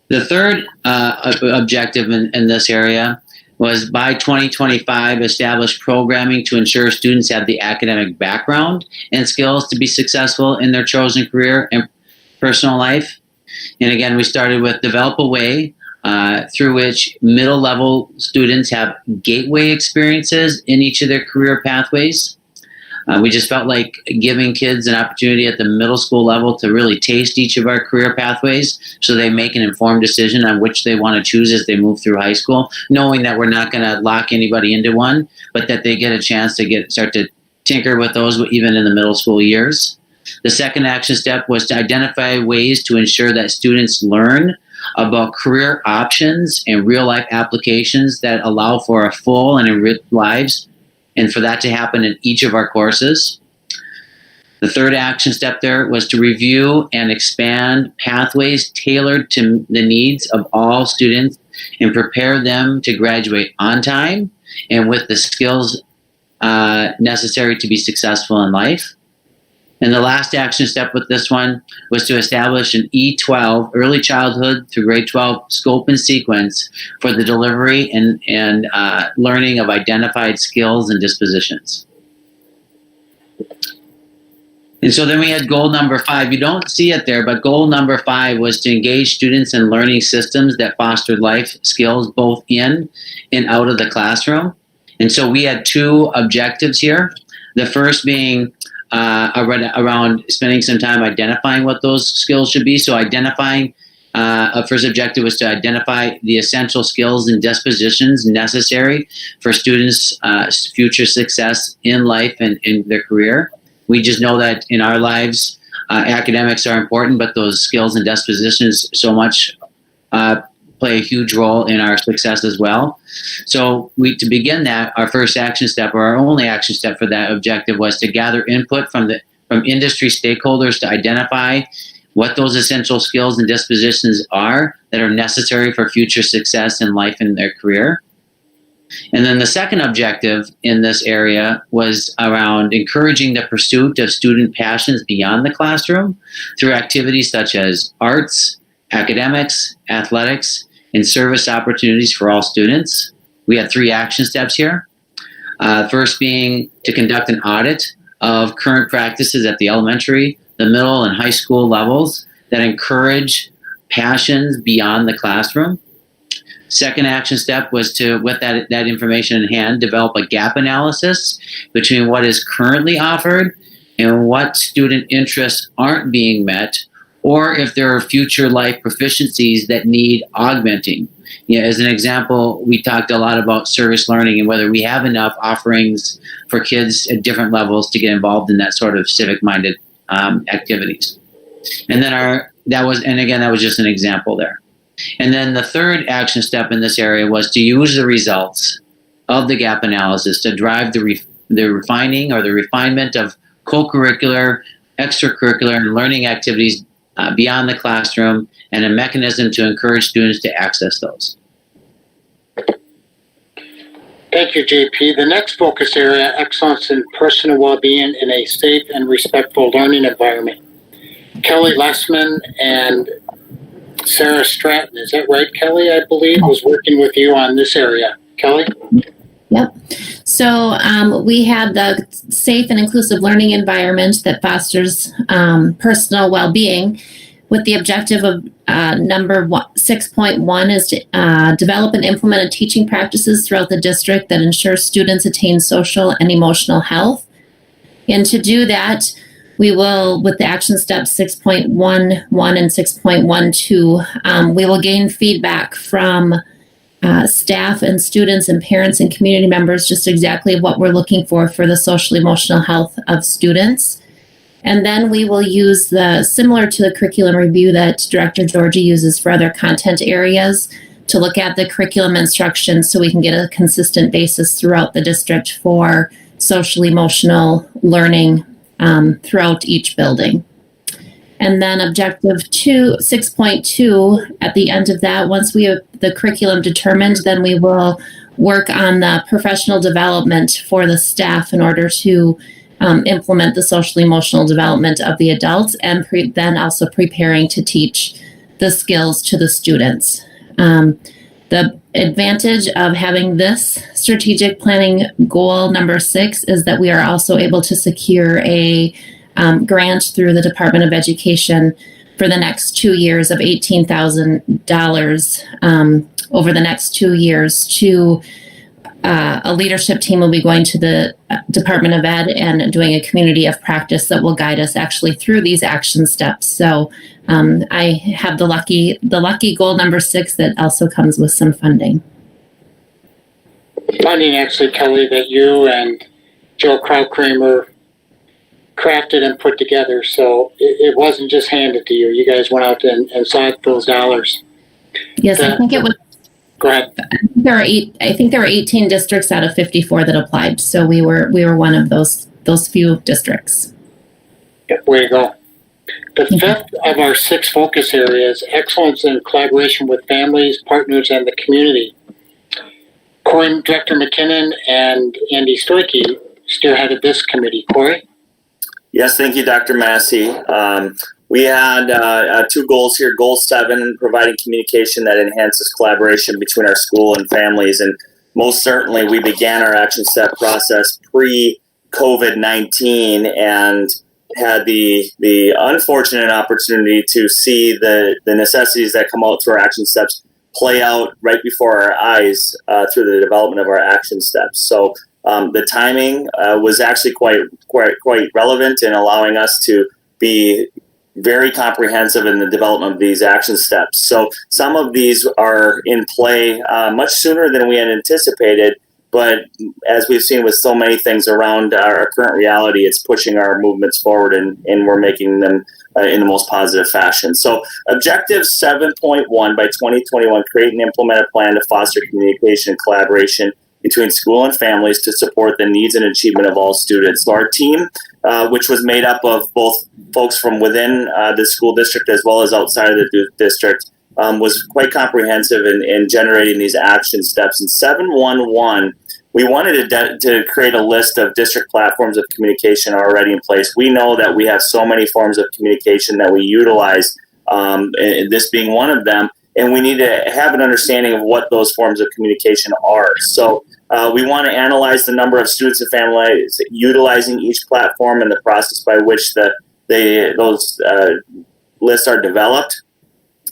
The third objective in this area was by 2025, establish programming to ensure students have the academic background and skills to be successful in their chosen career and personal life. And again, we started with develop a way through which middle level students have gateway experiences in each of their career pathways. We just felt like giving kids an opportunity at the middle school level to really taste each of our career pathways so they make an informed decision on which they want to choose as they move through high school, knowing that we're not going to lock anybody into one, but that they get a chance to start to tinker with those even in the middle school years. The second action step was to identify ways to ensure that students learn about career options and real life applications that allow for a full and enriched lives, and for that to happen in each of our courses. The third action step there was to review and expand pathways tailored to the needs of all students and prepare them to graduate on time and with the skills necessary to be successful in life. And the last action step with this one was to establish an E12, early childhood through grade 12 scope and sequence for the delivery and learning of identified skills and dispositions. And so then we had goal number 5. You don't see it there, but goal number 5 was to engage students in learning systems that fostered life skills both in and out of the classroom. And so we had 2 objectives here. The first being around spending some time identifying what those skills should be. So identifying, our first objective was to identify the essential skills and dispositions necessary for students' future success in life and in their career. We just know that in our lives, academics are important, but those skills and dispositions so much play a huge role in our success as well. So to begin that, our first action step, or our only action step for that objective, was to gather input from industry stakeholders to identify what those essential skills and dispositions are that are necessary for future success in life and their career. And then the second objective in this area was around encouraging the pursuit of student passions beyond the classroom through activities such as arts, academics, athletics, and service opportunities for all students. We had 3 action steps here. First being to conduct an audit of current practices at the elementary, the middle, and high school levels that encourage passions beyond the classroom. Second action step was to, with that information in hand, develop a gap analysis between what is currently offered and what student interests aren't being met, or if there are future life proficiencies that need augmenting. As an example, we talked a lot about service learning and whether we have enough offerings for kids at different levels to get involved in that sort of civic-minded activities. And then that was just an example there. And then the third action step in this area was to use the results of the gap analysis to drive the refining or the refinement of co-curricular, extracurricular, and learning activities beyond the classroom, and a mechanism to encourage students to access those. Thank you, JP. The next focus area, excellence in personal well-being in a safe and respectful learning environment. Kelly Lessman and Sarah Stratton, is that right, Kelly? I believe was working with you on this area. Kelly? Yep. So we have the safe and inclusive learning environment that fosters personal well-being, with the objective of number 6.1 is to develop and implement teaching practices throughout the district that ensure students attain social and emotional health. And to do that, we will, with the action steps 6.11 and 6.12, we will gain feedback from staff and students and parents and community members, just exactly what we're looking for the social emotional health of students. And then we will use similar to the curriculum review that Director Georgie uses for other content areas, to look at the curriculum instruction so we can get a consistent basis throughout the district for social emotional learning throughout each building. And then objective 6.2, at the end of that, once we have the curriculum determined, then we will work on the professional development for the staff in order to implement the social emotional development of the adults, and then also preparing to teach the skills to the students. The advantage of having this strategic planning goal number 6 is that we are also able to secure a grant through the Department of Education for the next 2 years of $18,000 over the next 2 years to a leadership team will be going to the Department of Ed and doing a community of practice that will guide us actually through these action steps. So I have the lucky goal number 6 that also comes with some funding. Funding, actually, Kelly, that you and Joe Krautkramer crafted and put together. So it wasn't just handed to you. You guys went out and sought those dollars. Yes, I think it was. Go ahead. I think there were 18 districts out of 54 that applied. So we were one of those few districts. Way to go. The fifth of our 6 focus areas, excellence in collaboration with families, partners, and the community. Corey, Director McKinnon and Andy Stoike spearheaded this committee. Corey? Yes, thank you, Dr. Massey. We had 2 goals here. Goal 7, providing communication that enhances collaboration between our school and families. And most certainly, we began our action step process pre-COVID-19 and had the unfortunate opportunity to see the necessities that come out through our action steps play out right before our eyes through the development of our action steps. So The timing was actually quite relevant in allowing us to be very comprehensive in the development of these action steps. So some of these are in play much sooner than we had anticipated, but as we've seen with so many things around our current reality, it's pushing our movements forward, and we're making them in the most positive fashion. So objective 7.1 by 2021, create and implement a plan to foster communication and collaboration between school and families to support the needs and achievement of all students. So our team, which was made up of both folks from within the school district as well as outside of the district, was quite comprehensive in generating these action steps. In 7.1.1, we wanted to create a list of district platforms of communication already in place. We know that we have so many forms of communication that we utilize, this being one of them, and we need to have an understanding of what those forms of communication are. So we want to analyze the number of students and families utilizing each platform and the process by which those lists are developed.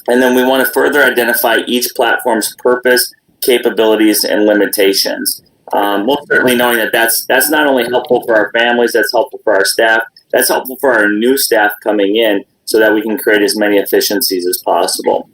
And then we want to further identify each platform's purpose, capabilities, and limitations. Most certainly knowing that that's not only helpful for our families, that's helpful for our staff, that's helpful for our new staff coming in so that we can create as many efficiencies as possible.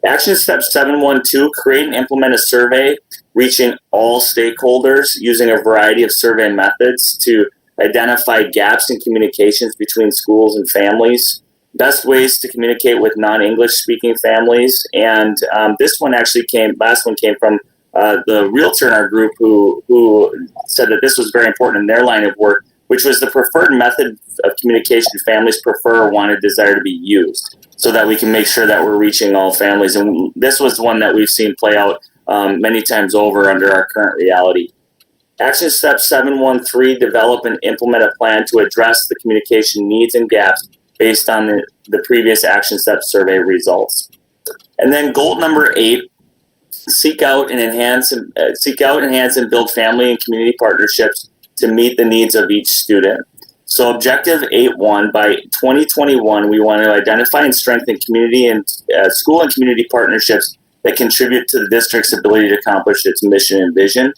Action step 7.1.2, create and implement a survey reaching all stakeholders using a variety of survey methods to identify gaps in communications between schools and families, best ways to communicate with non-English speaking families. And last one came from the realtor in our group who said that this was very important in their line of work, which was the preferred method of communication families prefer or want or desire to be used, so that we can make sure that we're reaching all families. And this was one that we've seen play out many times over under our current reality. Action step 7.1.3, develop and implement a plan to address the communication needs and gaps based on the previous action step survey results. And then goal number 8, seek out and enhance and build family and community partnerships to meet the needs of each student. So objective 8.1, by 2021, we want to identify and strengthen community and school and community partnerships that contribute to the district's ability to accomplish its mission and vision.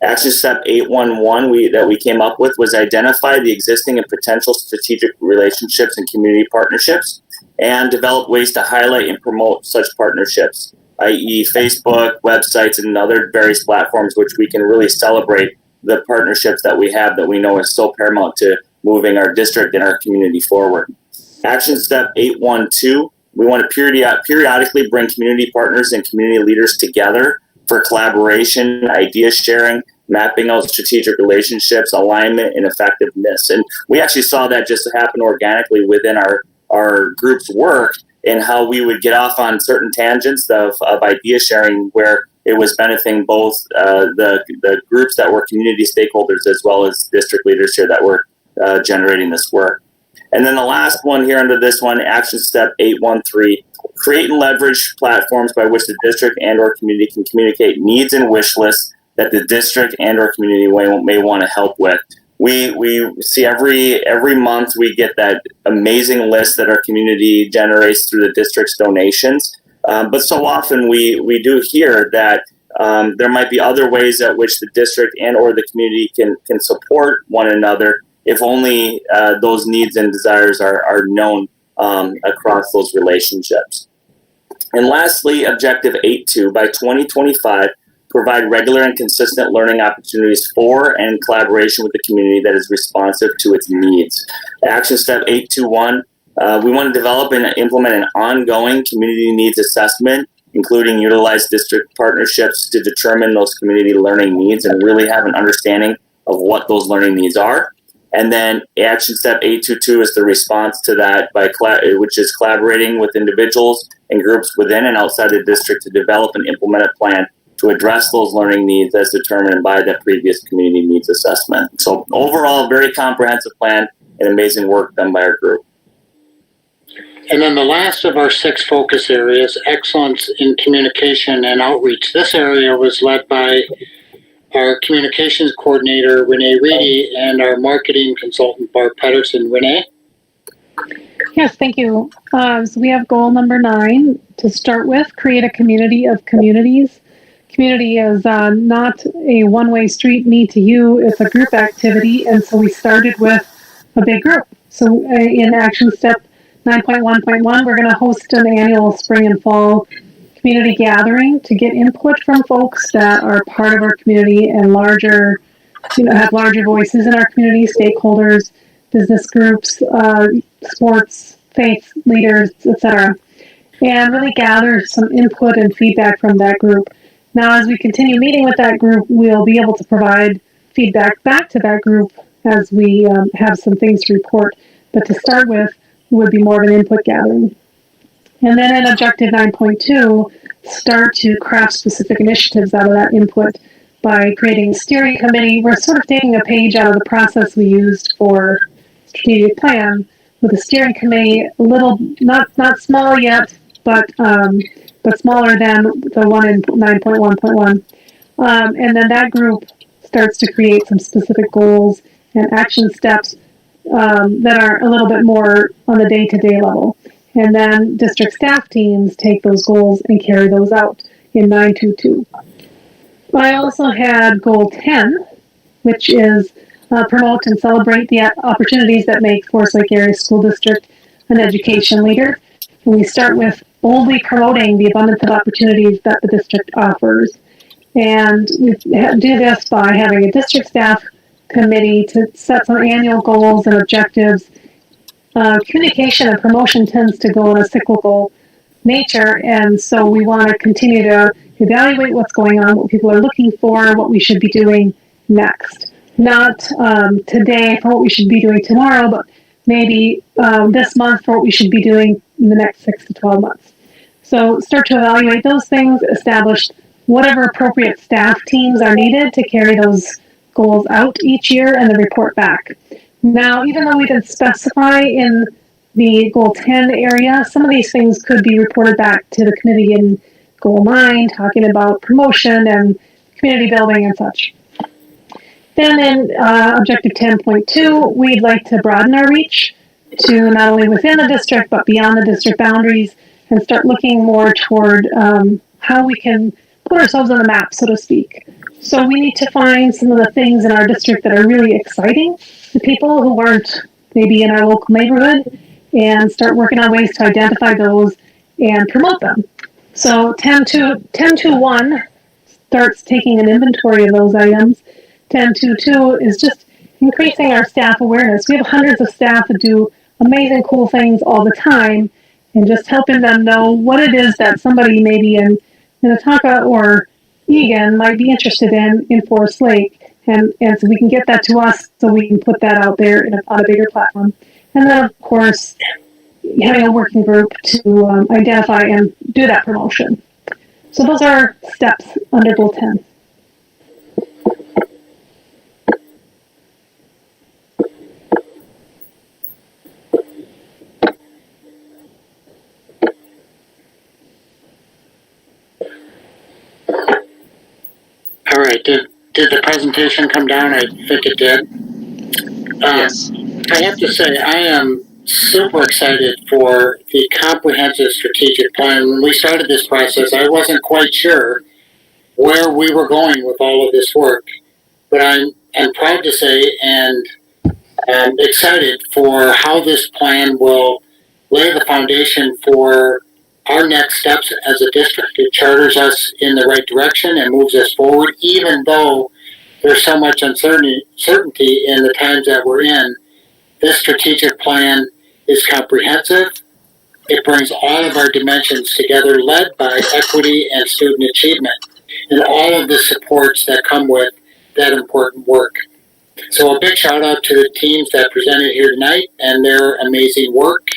Action step 8.1.1 that we came up with was identify the existing and potential strategic relationships and community partnerships and develop ways to highlight and promote such partnerships, i.e. Facebook, websites, and other various platforms which we can really celebrate the partnerships that we have that we know is so paramount to moving our district and our community forward. Action step 8.1.2, we want to periodically bring community partners and community leaders together for collaboration, idea sharing, mapping out strategic relationships, alignment, and effectiveness. And we actually saw that just happen organically within our group's work, and how we would get off on certain tangents of idea sharing where it was benefiting both the groups that were community stakeholders as well as district leaders here that were generating this work. And then the last one here under this one, action step 8.1.3, create and leverage platforms by which the district and or community can communicate needs and wish lists that the district and or community may want to help with. We see every month we get that amazing list that our community generates through the district's donations. But so often we do hear that there might be other ways at which the district and or the community can support one another if only those needs and desires are known across those relationships. And lastly, objective 8.2, by 2025, provide regular and consistent learning opportunities for and collaboration with the community that is responsive to its needs. Action step 8.2.1, we want to develop and implement an ongoing community needs assessment, including utilize district partnerships to determine those community learning needs and really have an understanding of what those learning needs are. And then action step 8.2.2 is the response to that, which is collaborating with individuals and groups within and outside the district to develop and implement a plan to address those learning needs as determined by that previous community needs assessment. So overall, very comprehensive plan and amazing work done by our group. And then the last of our 6 focus areas, excellence in communication and outreach. This area was led by our communications coordinator, Renee Reedy, and our marketing consultant, Barb Pedersen. Renee? Yes, thank you. So we have goal number 9 to start with, create a community of communities. community is not a one-way street, me to you. It's a group activity, and so we started with a big group. So in action step 9.1.1, we're going to host an annual spring and fall community gathering to get input from folks that are part of our community and larger, have larger voices in our community, stakeholders, business groups, sports, faith leaders, etc., and really gather some input and feedback from that group. Now, as we continue meeting with that group, we'll be able to provide feedback back to that group as we have some things to report. But to start with, would be more of an input gathering. And then in Objective 9.2, start to craft specific initiatives out of that input by creating a steering committee. We're sort of taking a page out of the process we used for strategic plan with a steering committee, a little, not small yet, but smaller than the one in 9.1.1. And then that group starts to create some specific goals and action steps that are a little bit more on the day-to-day level. And then district staff teams take those goals and carry those out in 9.2.2. I also had goal 10, which is promote and celebrate the opportunities that make Forest Lake Area School District an education leader. And we start with boldly promoting the abundance of opportunities that the district offers. And we do this by having a district staff committee to set some annual goals and objectives. Communication and promotion tends to go in a cyclical nature, and so we want to continue to evaluate what's going on, what people are looking for, what we should be doing next. Not today for what we should be doing tomorrow, but maybe this month for what we should be doing in the next 6 to 12 months. So start to evaluate those things, establish whatever appropriate staff teams are needed to carry those goals out each year, and then report back. Now, even though we didn't specify in the goal 10 area, some of these things could be reported back to the committee in goal 9, talking about promotion and community building and such. Then in objective 10.2, we'd like to broaden our reach to not only within the district, but beyond the district boundaries, and start looking more toward how we can put ourselves on the map, so to speak. So we need to find some of the things in our district that are really exciting to people who aren't maybe in our local neighborhood, and start working on ways to identify those and promote them. So 10.2.1 starts taking an inventory of those items. 10.2.2 is just increasing our staff awareness. We have hundreds of staff that do amazing, cool things all the time, and just helping them know what it is that somebody maybe in Minnetonka or Egan might be interested in Forest Lake, and so we can get that to us so we can put that out there on a bigger platform. And then, of course, having a working group to identify and do that promotion. So those are steps under Goal 10. All right. Did the presentation come down? I think it did. Yes. I have to say, I am super excited for the comprehensive strategic plan. When we started this process, I wasn't quite sure where we were going with all of this work, but I'm proud to say and excited for how this plan will lay the foundation for our next steps as a district. It charters us in the right direction and moves us forward, even though there's so much uncertainty in the times that we're in. This strategic plan is comprehensive. It brings all of our dimensions together, led by equity and student achievement, and all of the supports that come with that important work. So a big shout out to the teams that presented here tonight and their amazing work.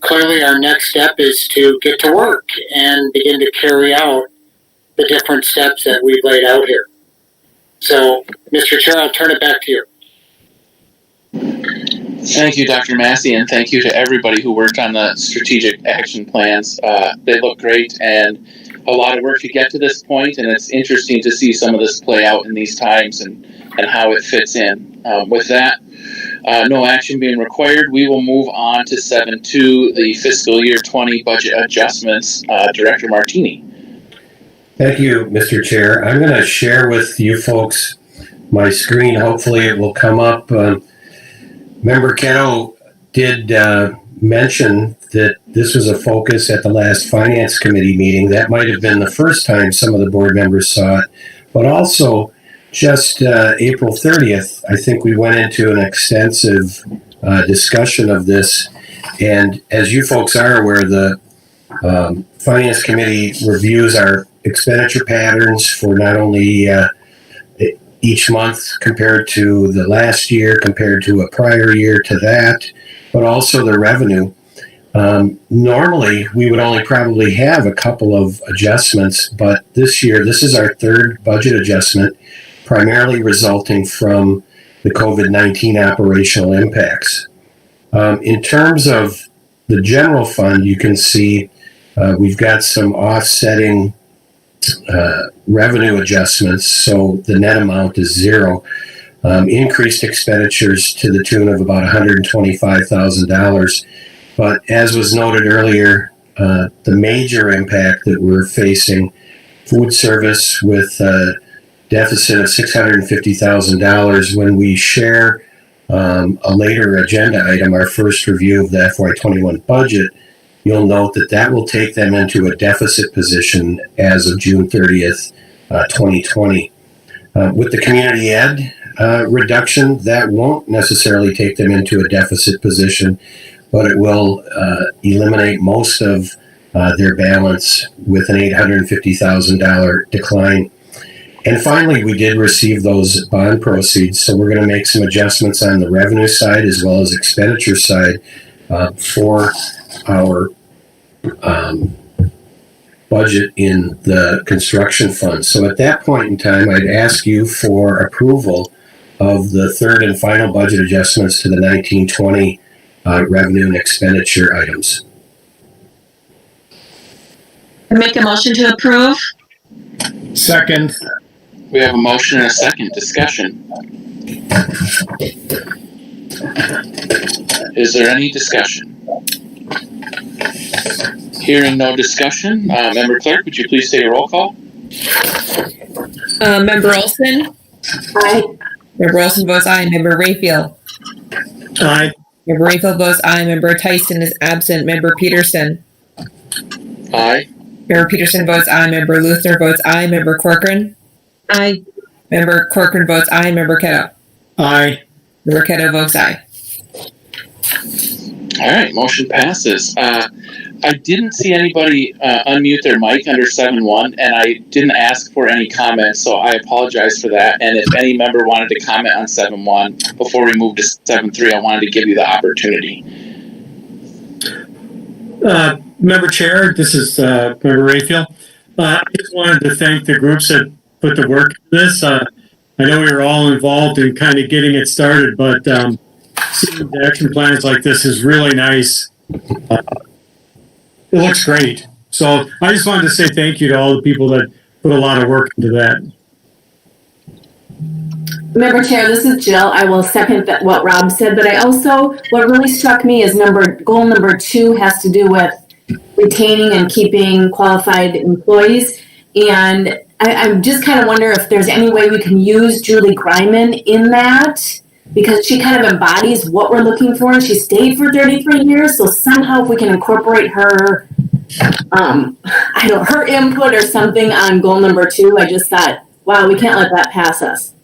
Clearly our next step is to get to work and begin to carry out the different steps that we've laid out here. So, Mr. Chair, I'll turn it back to you. Thank you, Dr. Massey, and thank you to everybody who worked on the strategic action plans. They look great, and a lot of work to get to this point, and it's interesting to see some of this play out in these times and how it fits in. With that, no action being required, we will move on to 7.2, the fiscal year 20 budget adjustments. Director Martini. Thank you, Mr. Chair. I'm going to share with you folks my screen. Hopefully it will come up. Member Ketto did mention that this was a focus at the last Finance Committee meeting. That might have been the first time some of the board members saw it, but also just April 30th, I think we went into an extensive discussion of this. And as you folks are aware, the Finance Committee reviews our expenditure patterns for not only each month compared to the last year, compared to a prior year to that, but also the revenue. Normally, we would only probably have a couple of adjustments, but this year, this is our third budget adjustment, primarily resulting from the COVID-19 operational impacts. In terms of the general fund, you can see we've got some offsetting revenue adjustments, so the net amount is zero. Increased expenditures to the tune of about $125,000. But as was noted earlier, the major impact that we're facing, food service with a deficit of $650,000. When we share a later agenda item, our first review of the FY21 budget, you'll note that that will take them into a deficit position as of June 30th, 2020. With the community ed reduction, that won't necessarily take them into a deficit position, but it will eliminate most of their balance with an $850,000 decline. And finally, we did receive those bond proceeds, so we're going to make some adjustments on the revenue side as well as expenditure side for our budget in the construction fund. So at that point in time, I'd ask you for approval of the third and final budget adjustments to the 1920 revenue and expenditure items. I make a motion to approve. Second. We have a motion and a second. Discussion. Is there any discussion? Hearing no discussion, Member Clerk, would you please say a roll call? Member Olson? Aye. Member Olson votes aye. Member Rayfield? Aye. Member Rayfield votes aye. Member Tyson is absent. Member Peterson? Aye. Member Peterson votes aye. Member Luther votes aye. Member Corcoran? Aye. Member Corcoran votes aye. Member Ketto? Aye. Member Ketto votes aye. All right, motion passes. I didn't see anybody unmute their mic under 7.1, and I didn't ask for any comments, so I apologize for that. And if any member wanted to comment on 7.1 before we move to 7.3, I wanted to give you the opportunity. Member Chair, this is Member Rayfield. I just wanted to thank the groups that put the work into this. I know we were all involved in kind of getting it started, but seeing the action plans like this is really nice. It looks great. So I just wanted to say thank you to all the people that put a lot of work into that. Member Chair, this is Jill. I will second what Rob said, but I also, what really struck me is goal number 2 has to do with retaining and keeping qualified employees. And I just kind of wonder if there's any way we can use Julie Greiman in that, because she kind of embodies what we're looking for, and she stayed for 33 years. So somehow if we can incorporate her, her input or something on goal number 2, I just thought, wow, we can't let that pass us.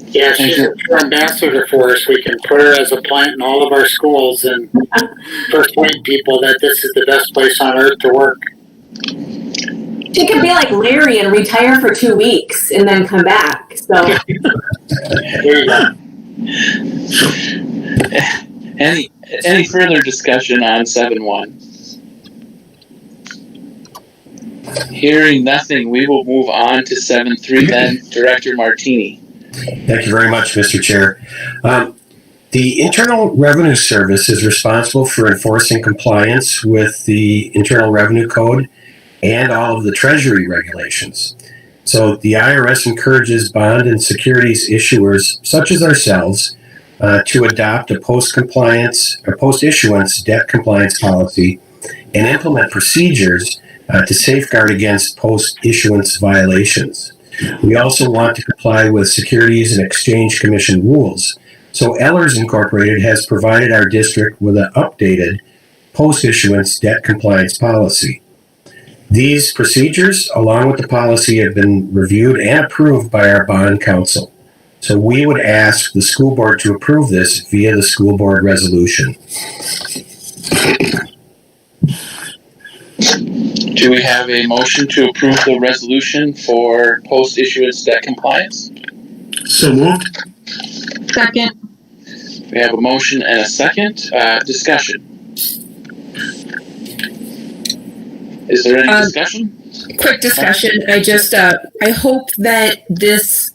Yeah, she's an ambassador for us. We can put her as a plant in all of our schools and persuade people that this is the best place on earth to work. She could be like Larry and retire for 2 weeks and then come back. So there you go. Any further discussion on 7.1? Hearing nothing, we will move on to 7.3 then. Director Martini. Thank you very much, Mr. Chair. The Internal Revenue Service is responsible for enforcing compliance with the Internal Revenue Code and all of the Treasury regulations. So the IRS encourages bond and securities issuers, such as ourselves, to adopt a post-compliance or post-issuance debt compliance policy and implement procedures to safeguard against post-issuance violations. We also want to comply with Securities and Exchange Commission rules. So Ellers Incorporated has provided our district with an updated post-issuance debt compliance policy. These procedures, along with the policy, have been reviewed and approved by our bond counsel. So we would ask the school board to approve this via the school board resolution. Do we have a motion to approve the resolution for post-issuance debt compliance? So moved. Second. We have a motion and a second. Discussion. Is there any discussion? Quick discussion. I just, I hope that this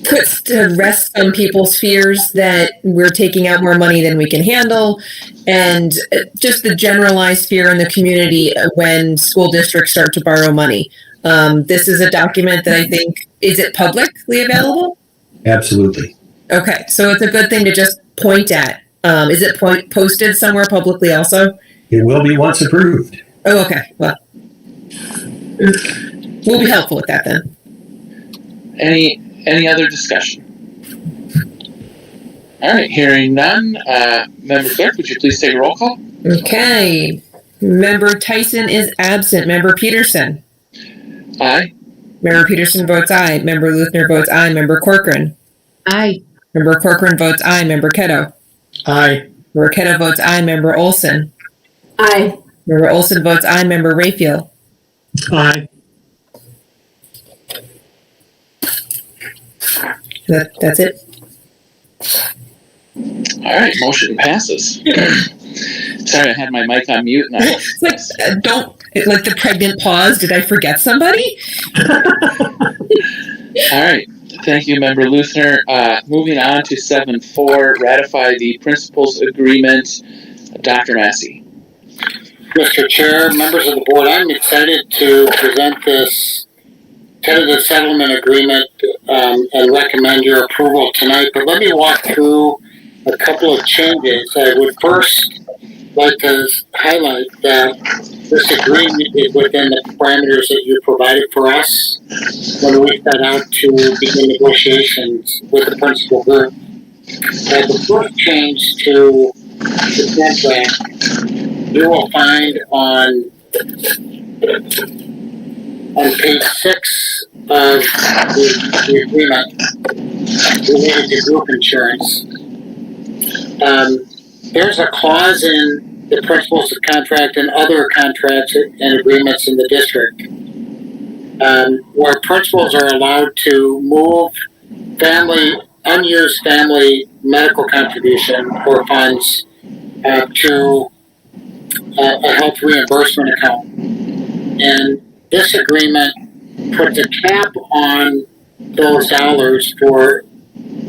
puts to rest some people's fears that we're taking out more money than we can handle, and just the generalized fear in the community when school districts start to borrow money. This is a document that I think, is it publicly available? Absolutely. Okay, so it's a good thing to just point at. Is it posted somewhere publicly also? It will be once approved. Oh, okay. Well, we'll be helpful with that then. Any other discussion? All right, hearing none. Member Clerk, would you please take a roll call? Okay. Member Tyson is absent. Member Peterson. Aye. Member Peterson votes aye. Member Luthner votes aye. Member Corcoran. Aye. Member Corcoran votes aye. Member Ketto. Aye. Member Ketto votes aye. Member Olson. Aye. Member Olson votes aye. Member Rayfield. Aye. That's it. All right, motion passes. Sorry, I had my mic on mute. And It's like, like the pregnant pause. Did I forget somebody? All right. Thank you, Member Luthner. Moving on to 7.4, ratify the principals agreement. Dr. Massey. Mr. Chair, members of the board, I'm excited to present this tentative settlement agreement and recommend your approval tonight. But let me walk through a couple of changes. I would first like to highlight that this agreement is within the parameters that you provided for us when we set out to begin negotiations with the principal group. The first change to the contract you will find on page 6 of the agreement related to group insurance. There's a clause in the principles of contract and other contracts and agreements in the district where principals are allowed to move unused family medical contribution or funds to a health reimbursement account. And this agreement puts a cap on those dollars for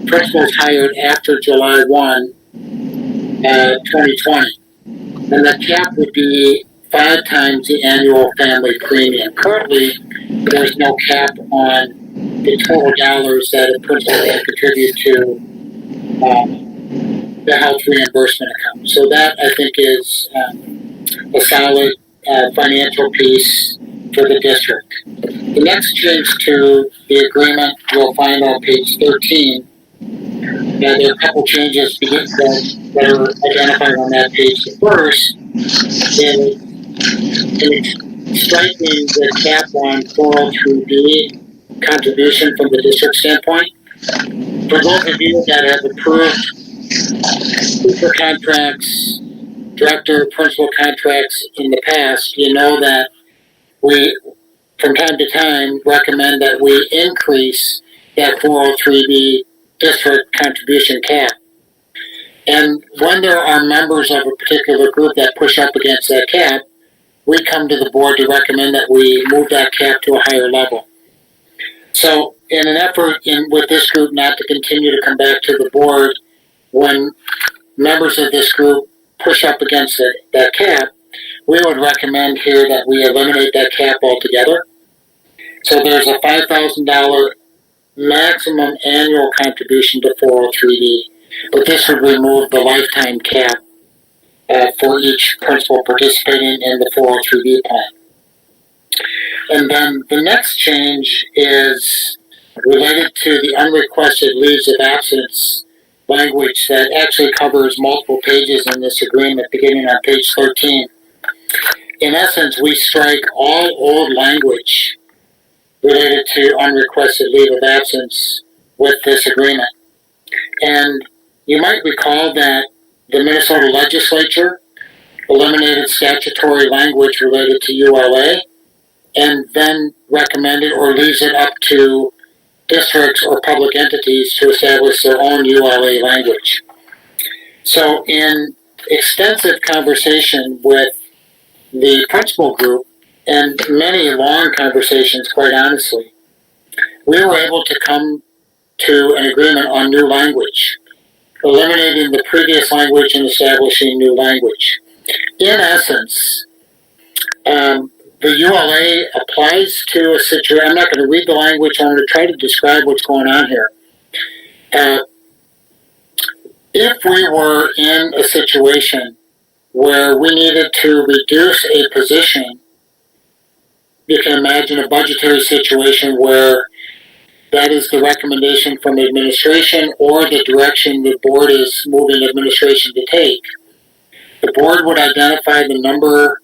principals hired after July 1, 2020. And the cap would be 5 times the annual family premium. Currently, there's no cap on the total dollars that a principal can contribute to the health reimbursement account. So that, I think, is a solid financial piece for the district. The next change to the agreement you'll find on page 13. There are a couple changes that are identified on that page. The first is striking the cap on 403B contribution from the district standpoint. For those of you that have approved super contracts, director, principal contracts in the past, you know that we, from time to time, recommend that we increase that 403B district contribution cap. And when there are members of a particular group that push up against that cap, we come to the board to recommend that we move that cap to a higher level. So in an effort with this group not to continue to come back to the board when members of this group push up against that cap, we would recommend here that we eliminate that cap altogether. So there's a $5,000 maximum annual contribution to 403B, but this would remove the lifetime cap for each principal participating in the 403B plan. And then the next change is related to the unrequested leaves of absence language that actually covers multiple pages in this agreement, beginning on page 13. In essence, we strike all old language related to unrequested leave of absence with this agreement. And you might recall that the Minnesota legislature eliminated statutory language related to ULA and then recommended or leaves it up to districts or public entities to establish their own ULA language. So in extensive conversation with the principal group and many long conversations, quite honestly, we were able to come to an agreement on new language, eliminating the previous language and establishing new language. In essence, the ULA applies to a situation. I'm not going to read the language. I'm going to try to describe what's going on here. If we were in a situation where we needed to reduce a position, you can imagine a budgetary situation where that is the recommendation from administration or the direction the board is moving administration to take. The board would identify the number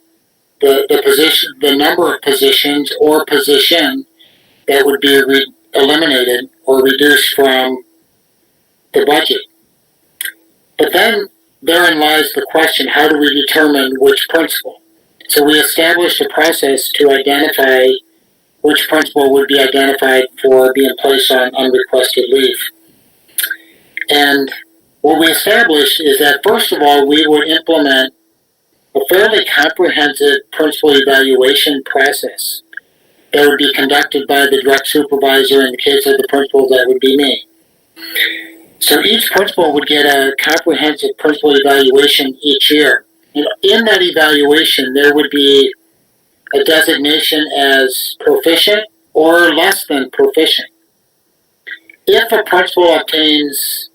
the number of positions or position that would be eliminated or reduced from the budget. But then therein lies the question, how do we determine which principal? So we established a process to identify which principal would be identified for being placed on unrequested leave. And what we established is that, first of all, we would implement a fairly comprehensive principal evaluation process that would be conducted by the direct supervisor. In the case of the principal, that would be me. So each principal would get a comprehensive principal evaluation each year. And in that evaluation, there would be a designation as proficient or less than proficient. If a principal obtains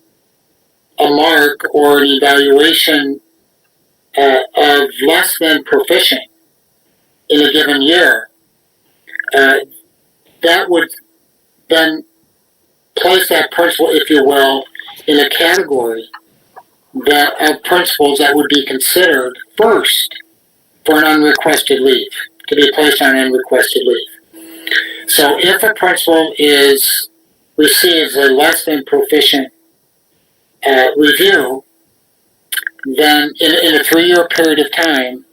a mark or an evaluation of less than proficient in a given year, that would then place that principal, if you will, in a category of principals that would be considered first for an unrequested leave, to be placed on unrequested leave. So if a principal receives a less than proficient review, then in a 3-year period of time,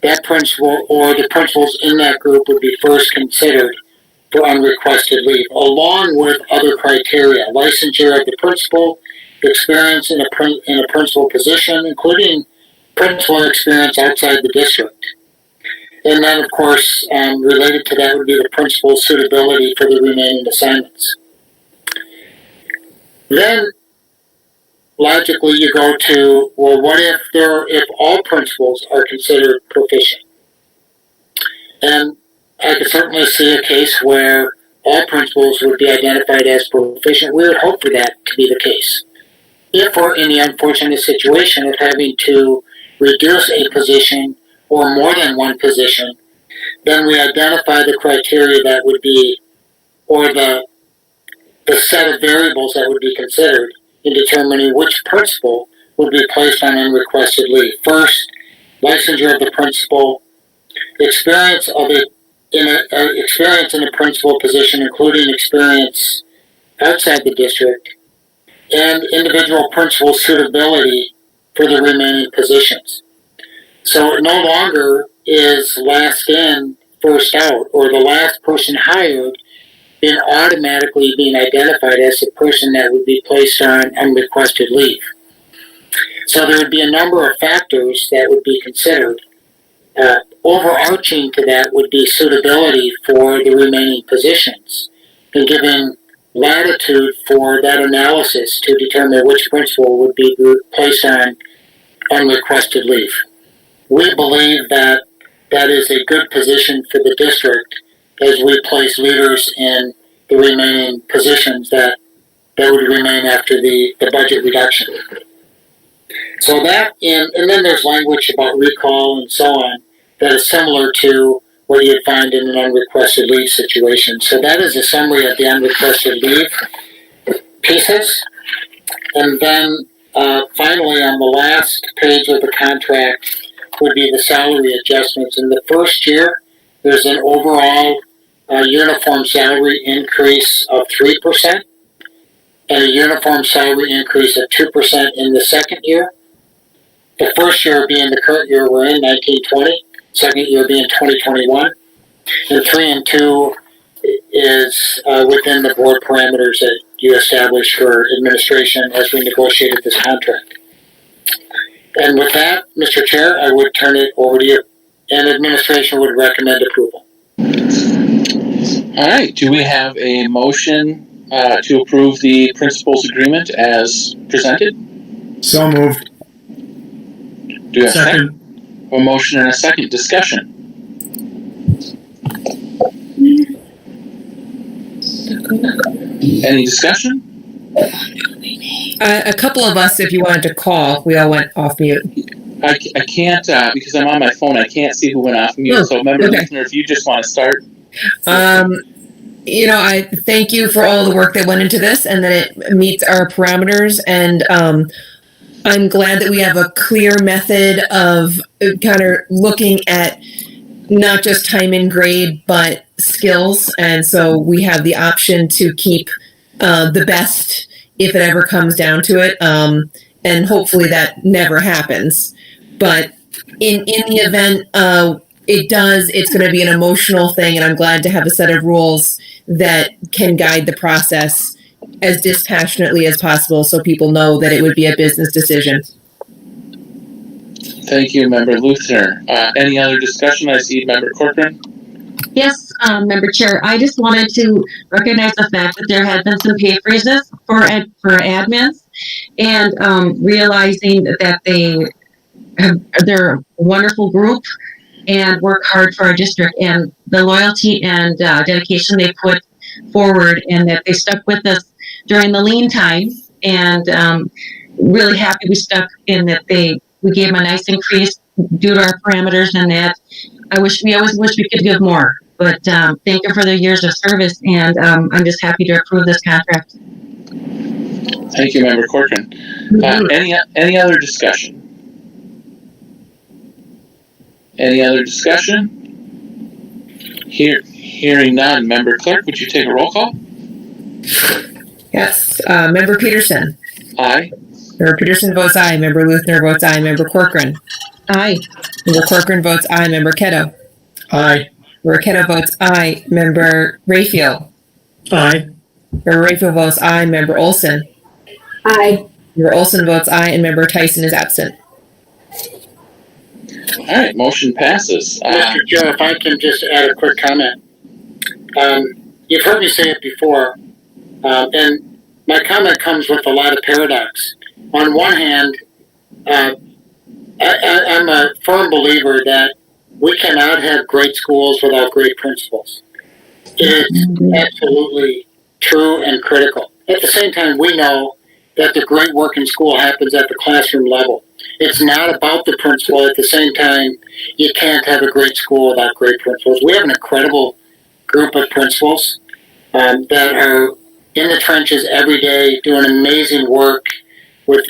that principal or the principals in that group would be first considered for unrequested leave, along with other criteria: licensure of the principal, experience in a principal position, including principal experience outside the district. And then, of course, related to that would be the principal's suitability for the remaining assignments. Then, logically, you go to, well, what if all principals are considered proficient? And I could certainly see a case where all principals would be identified as proficient. We would hope for that to be the case. If we're in the unfortunate situation of having to reduce a position or more than one position, then we identify the criteria that would be, or the set of variables that would be considered in determining which principal would be placed on unrequested leave. First, licensure of the principal, experience in a principal position, including experience outside the district, and individual principal suitability for the remaining positions. So it no longer is last in, first out, or the last person hired being automatically being identified as the person that would be placed on unrequested leave. So there would be a number of factors that would be considered. Overarching to that would be suitability for the remaining positions, and giving latitude for that analysis to determine which principal would be placed on unrequested leave. We believe that that is a good position for the district as we place leaders in the remaining positions that would remain after the budget reduction. So that, and then there's language about recall and so on that is similar to what you'd find in an unrequested leave situation. So that is a summary of the unrequested leave pieces. And then finally, on the last page of the contract would be the salary adjustments. In the first year, there's an overall uniform salary increase of 3% and a uniform salary increase of 2% in the second year. The first year being the current year we're in, 1920, second year being 2021. And 3 and 2 is within the board parameters that you established for administration as we negotiated this contract. And with that, Mr. Chair, I would turn it over to you. And administration would recommend approval. All right. Do we have a motion to approve the principals agreement as presented? So moved. Do we have a second? A motion and a second. Discussion. Any discussion? A couple of us, if you wanted to call, we all went off mute. I can't, because I'm on my phone, I can't see who went off mute. So, Member Listener, if you just want to start. I thank you for all the work that went into this and that it meets our parameters. And I'm glad that we have a clear method of kind of looking at not just time and grade, but skills. And so we have the option to keep the best if it ever comes down to it. And hopefully that never happens. But in the event it's going to be an emotional thing. And I'm glad to have a set of rules that can guide the process as dispassionately as possible so people know that it would be a business decision. Thank you, Member Luthner. Any other discussion? I see Member Corcoran. Yes, Member Chair. I just wanted to recognize the fact that there had been some pay freezes for admins, and realizing that they're a wonderful group and work hard for our district, and the loyalty and dedication they put forward, and that they stuck with us during the lean times. And really happy we stuck in that we gave them a nice increase due to our parameters, and that we always wish we could give more. But thank you for their years of service, and I'm just happy to approve this contract. Thank you, Member Corcoran. Any other discussion? Any other discussion? Hearing none. Member Clerk, would you take a roll call? Yes. Member Peterson. Aye. Member Peterson votes aye. Member Luthner votes aye. Member Corcoran. Aye. Member Corcoran votes aye. Member Ketto. Aye. Member Ketto votes aye. Member Rayfield. Aye. Member Rayfield votes aye. Member Olson. Aye. Member Olson votes aye, and Member Tyson is absent. All right, motion passes. Mr. Chair, if I can just add a quick comment. You've heard me say it before, and my comment comes with a lot of paradox. On one hand, I'm a firm believer that we cannot have great schools without great principals. It is absolutely true and critical. At the same time, we know that the great work in school happens at the classroom level. It's not about the principal. At the same time, you can't have a great school without great principals. We have an incredible group of principals that are in the trenches every day doing amazing work with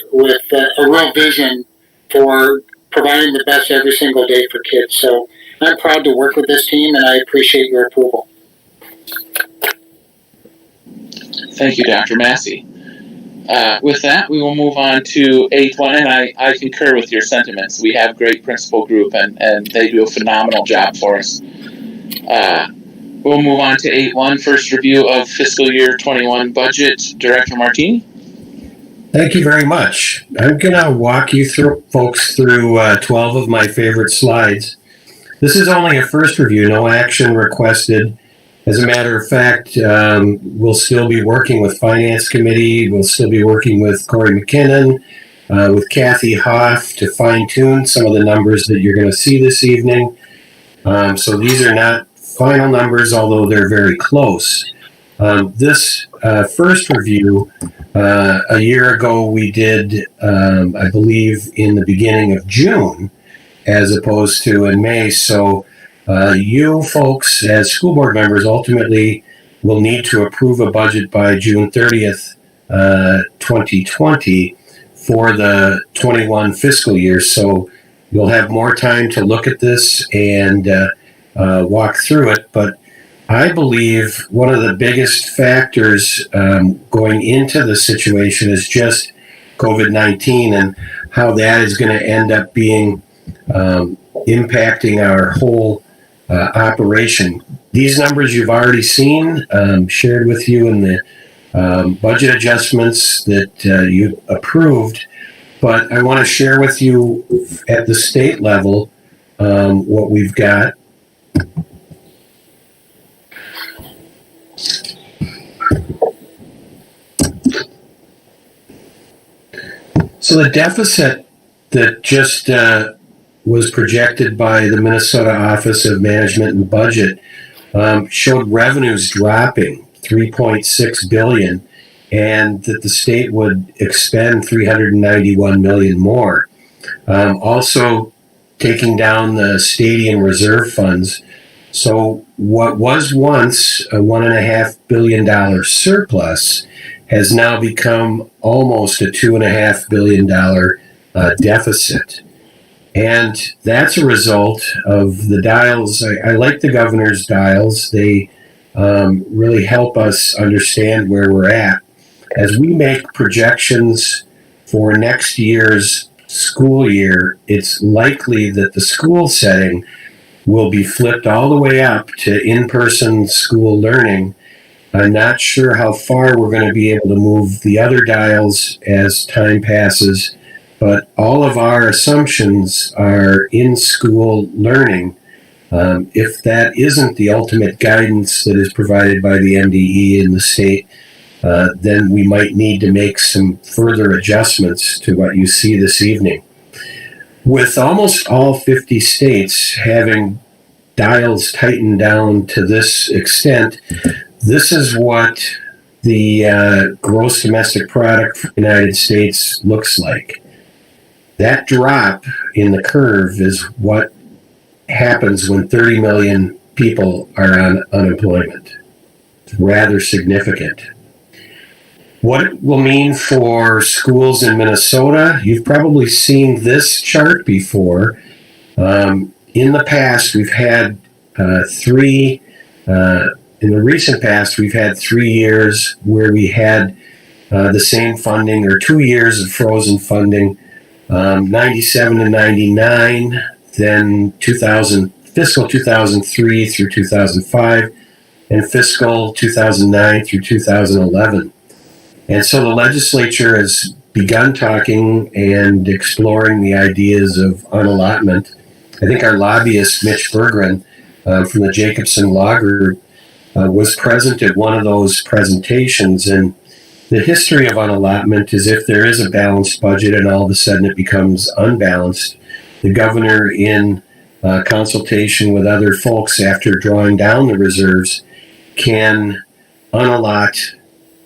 a real vision for providing the best every single day for kids. So I'm proud to work with this team, and I appreciate your approval. Thank you, Dr. Massey. With that, we will move on to 8-1, and I concur with your sentiments. We have a great principal group, and they do a phenomenal job for us. We'll move on to 8-1, first review of fiscal year 21 budget. Director Martini. Thank you very much. I'm going to walk you folks through 12 of my favorite slides. This is only a first review, no action requested. As a matter of fact, we'll still be working with Finance Committee. We'll still be working with Corey McKinnon, with Kathy Hoff to fine-tune some of the numbers that you're going to see this evening. So these are not final numbers, although they're very close. This first review, a year ago, we did, I believe, in the beginning of June, as opposed to in May. So You folks, as school board members, ultimately will need to approve a budget by June 30th, 2020 for the 21 fiscal year. So you'll have more time to look at this and walk through it. But I believe one of the biggest factors going into the situation is just COVID-19 and how that is going to end up being impacting our whole operation. These numbers you've already seen, shared with you in the budget adjustments that you approved, but I want to share with you at the state level what we've got. So the deficit that just was projected by the Minnesota Office of Management and Budget showed revenues dropping $3.6 billion, and that the state would expend $391 million more. Also taking down the stadium reserve funds. So what was once a $1.5 billion surplus has now become almost a $2.5 billion deficit. And that's a result of the dials. I like the governor's dials. They really help us understand where we're at. As we make projections for next year's school year, it's likely that the school setting will be flipped all the way up to in-person school learning. I'm not sure how far we're going to be able to move the other dials as time passes, but all of our assumptions are in-school learning. If that isn't the ultimate guidance that is provided by the MDE in the state, then we might need to make some further adjustments to what you see this evening. With almost all 50 states having dials tightened down to this extent, this is what the gross domestic product for the United States looks like. That drop in the curve is what happens when 30 million people are on unemployment. It's rather significant. What it will mean for schools in Minnesota, you've probably seen this chart before. In the past, we've had in the recent past, we've had 3 years where we had the same funding, or 2 years of frozen funding, 97 to 99, then fiscal 2003 through 2005, and fiscal 2009 through 2011. And so the legislature has begun talking and exploring the ideas of unallotment. I think our lobbyist, Mitch Berggren, from the Jacobson Law Group, was present at one of those presentations. And the history of unallotment is if there is a balanced budget and all of a sudden it becomes unbalanced, the governor, in consultation with other folks after drawing down the reserves, can unallot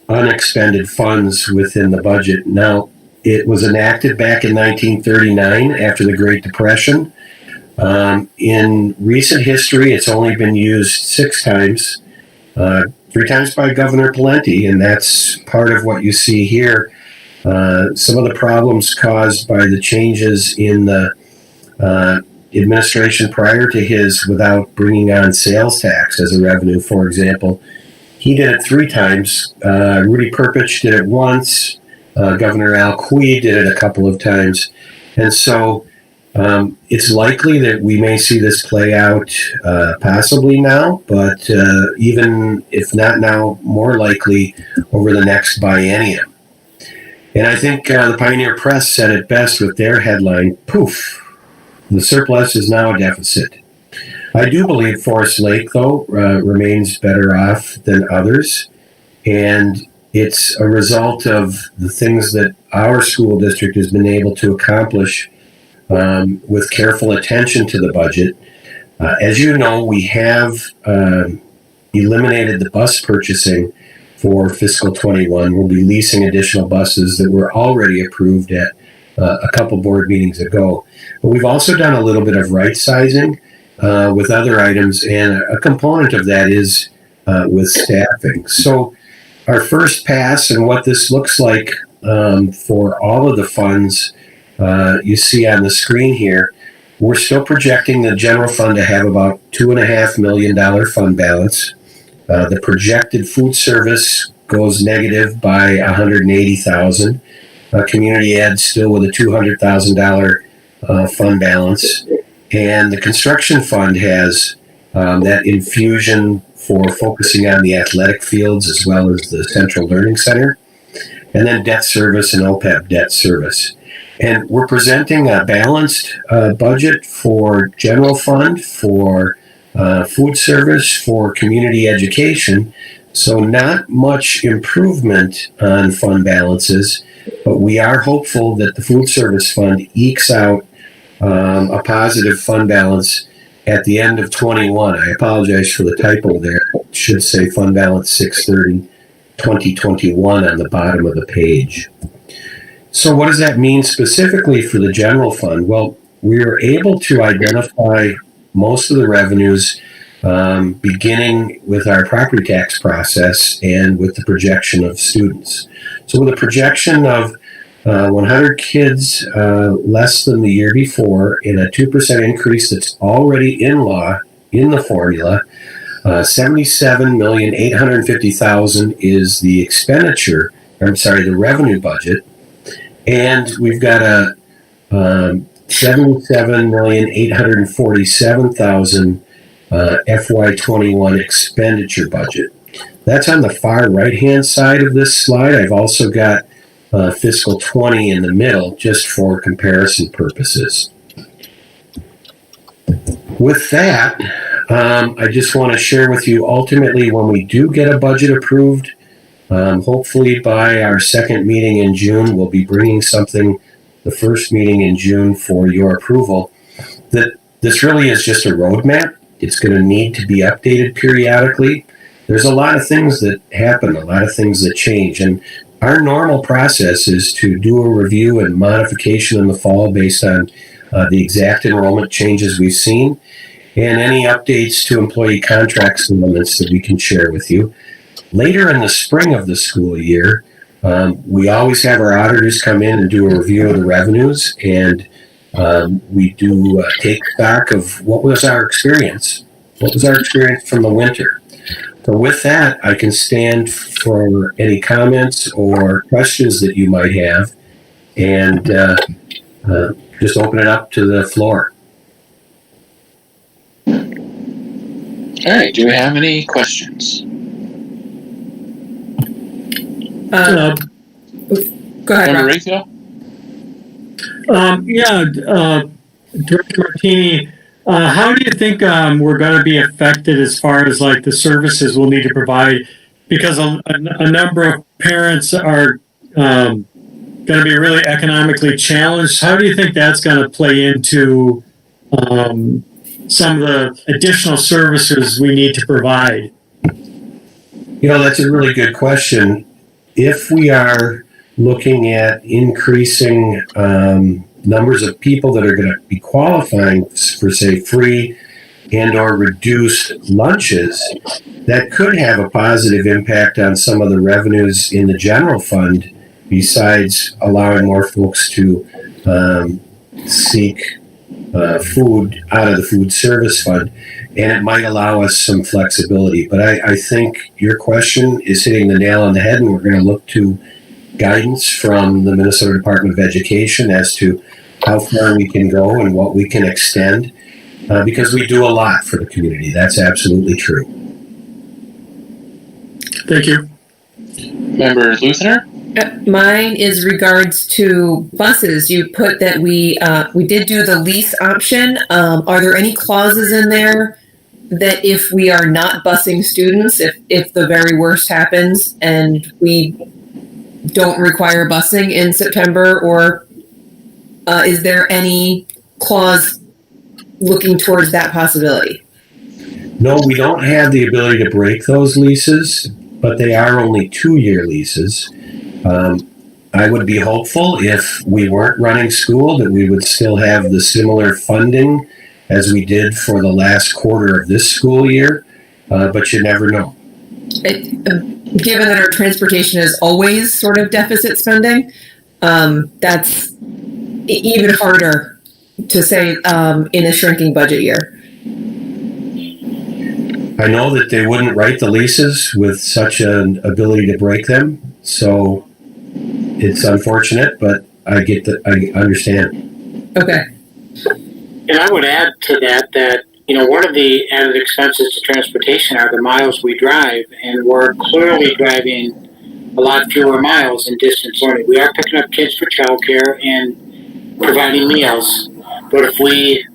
unexpended funds within the budget. Now, it was enacted back in 1939 after the Great Depression. In recent history, it's only been used 6 times, 3 times by Governor Pawlenty, and that's part of what you see here. Some of the problems caused by the changes in the administration prior to his, without bringing on sales tax as a revenue, for example. He did it 3 times. Rudy Perpich did it once. Governor Al Quie did it a couple of times. And so it's likely that we may see this play out possibly now, but even if not now, more likely over the next biennium. And I think the Pioneer Press said it best with their headline, "Poof, the surplus is now a deficit." I do believe Forest Lake, though, remains better off than others, and it's a result of the things that our school district has been able to accomplish with careful attention to the budget. As you know, we have eliminated the bus purchasing for fiscal 21. We'll be leasing additional buses that were already approved at a couple board meetings ago. But we've also done a little bit of right sizing. with other items, and a component of that is with staffing. So our first pass and what this looks like for all of the funds you see on the screen here, we're still projecting the general fund to have about $2.5 million fund balance. The projected food service goes negative by $180,000. Community ed still with a $200,000 fund balance, and the construction fund has that infusion for focusing on the athletic fields as well as the Central Learning Center, and then debt service and OPEB debt service. And we're presenting a balanced budget for general fund, for food service, for community education. So not much improvement on fund balances, but we are hopeful that the food service fund ekes out a positive fund balance at the end of 21. I apologize for the typo there. It should say fund balance 6/30/2021 on the bottom of the page. So what does that mean specifically for the general fund? Well, we were able to identify most of the revenues beginning with our property tax process and with the projection of students. So with a projection of 100 kids less than the year before and a 2% increase that's already in law in the formula, $77,850,000 is the expenditure, the revenue budget. And we've got a $77,847,000 FY21 expenditure budget. That's on the far right-hand side of this slide. I've also got fiscal 20 in the middle, just for comparison purposes. With that, I just want to share with you, ultimately, when we do get a budget approved, hopefully by our second meeting in June, we'll be bringing something, the first meeting in June, for your approval. That this really is just a roadmap. It's going to need to be updated periodically. There's a lot of things that happen, a lot of things that change, and our normal process is to do a review and modification in the fall based on the exact enrollment changes we've seen and any updates to employee contracts and limits that we can share with you. Later in the spring of the school year, we always have our auditors come in and do a review of the revenues, and we do take stock of what was our experience. What was our experience from the winter? So with that, I can stand for any comments or questions that you might have, and just open it up to the floor. All right. Do we have any questions? Go ahead, Rob. Rachel? Director Martini, how do you think we're going to be affected as far as like the services we'll need to provide? Because a number of parents are going to be really economically challenged. How do you think that's going to play into some of the additional services we need to provide? You know, that's a really good question. If we are looking at increasing numbers of people that are going to be qualifying for, say, free and or reduced lunches, that could have a positive impact on some of the revenues in the general fund, besides allowing more folks to seek food out of the food service fund. And it might allow us some flexibility. But I think your question is hitting the nail on the head, and we're going to look to guidance from the Minnesota Department of Education as to how far we can go and what we can extend, because we do a lot for the community. That's absolutely true. Thank you. Member Luthner? Mine is regards to buses. You put that we did do the lease option. Are there any clauses in there that if we are not busing students, if the very worst happens and we don't require busing in September, or is there any clause looking towards that possibility? No, we don't have the ability to break those leases, but they are only 2-year leases. I would be hopeful if we weren't running school that we would still have the similar funding as we did for the last quarter of this school year, but you never know. Given that our transportation is always sort of deficit spending, that's even harder to say in a shrinking budget year. I know that they wouldn't write the leases with such an ability to break them, so it's unfortunate, but I understand. Okay. And I would add to that, you know, one of the added expenses to transportation are the miles we drive, and we're clearly driving a lot fewer miles in distance learning. We are picking up kids for childcare and providing meals, but if we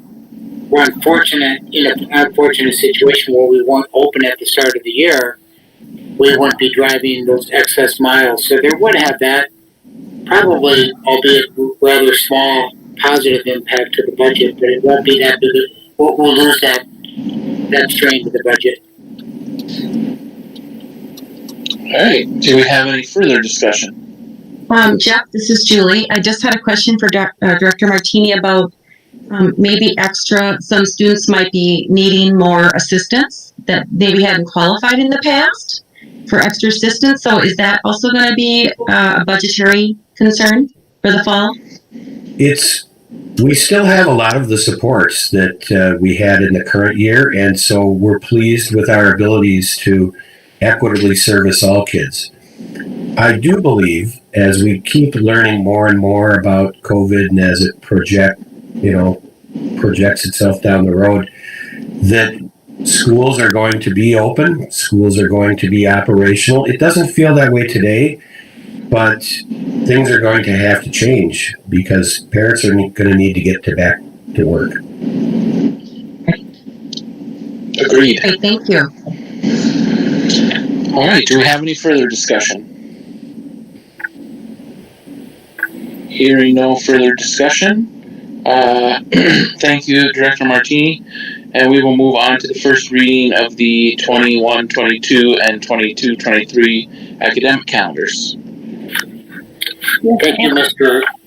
were in an unfortunate situation where we weren't open at the start of the year, we wouldn't be driving those excess miles. So there would have that, probably, albeit rather small, positive impact to the budget, but it won't be that big. We'll lose that strain to the budget. All right. Do we have any further discussion? Jeff, this is Julie. I just had a question for Director Martini about maybe some students might be needing more assistance that maybe hadn't qualified in the past for extra assistance. So is that also going to be a budgetary concern for the fall? We still have a lot of the supports that we had in the current year, and so we're pleased with our abilities to equitably service all kids. I do believe, as we keep learning more and more about COVID and as it projects itself down the road, that schools are going to be open, schools are going to be operational. It doesn't feel that way today, but things are going to have to change because parents are going to need to get back to work. Agreed. Okay, thank you. All right. Do we have any further discussion? Hearing no further discussion, thank you, Director Martini. And we will move on to the first reading of the 21-22 and 22-23 academic calendars. Thank you,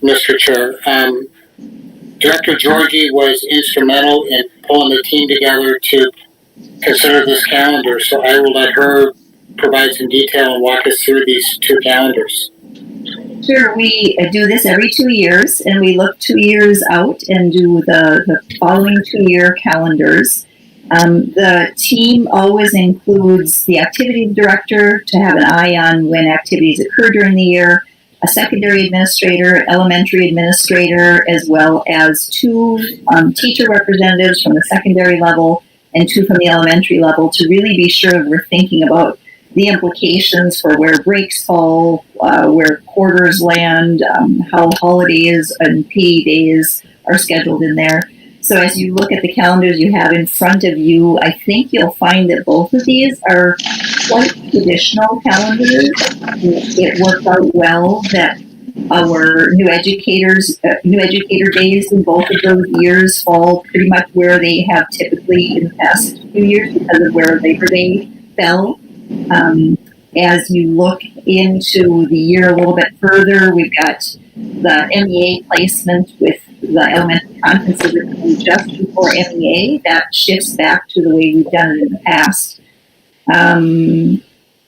Mr. Chair. Director Georgie was instrumental in pulling the team together to consider this calendar, so I will let her provide some detail and walk us through these two calendars. Sure, we do this every 2 years, and we look 2 years out and do the following 2-year calendars. The team always includes the activity director to have an eye on when activities occur during the year, a secondary administrator, elementary administrator, as well as 2 teacher representatives from the secondary level and 2 from the elementary level to really be sure we're thinking about the implications for where breaks fall, where quarters land, how holidays and PE days are scheduled in there. So as you look at the calendars you have in front of you, I think you'll find that both of these are quite traditional calendars. It worked out well that our new educator days in both of those years fall pretty much where they have typically in the past few years because of where Labor Day fell. As you look into the year a little bit further, we've got the MEA placement with the elementary conferences just before MEA. That shifts back to the way we've done it in the past.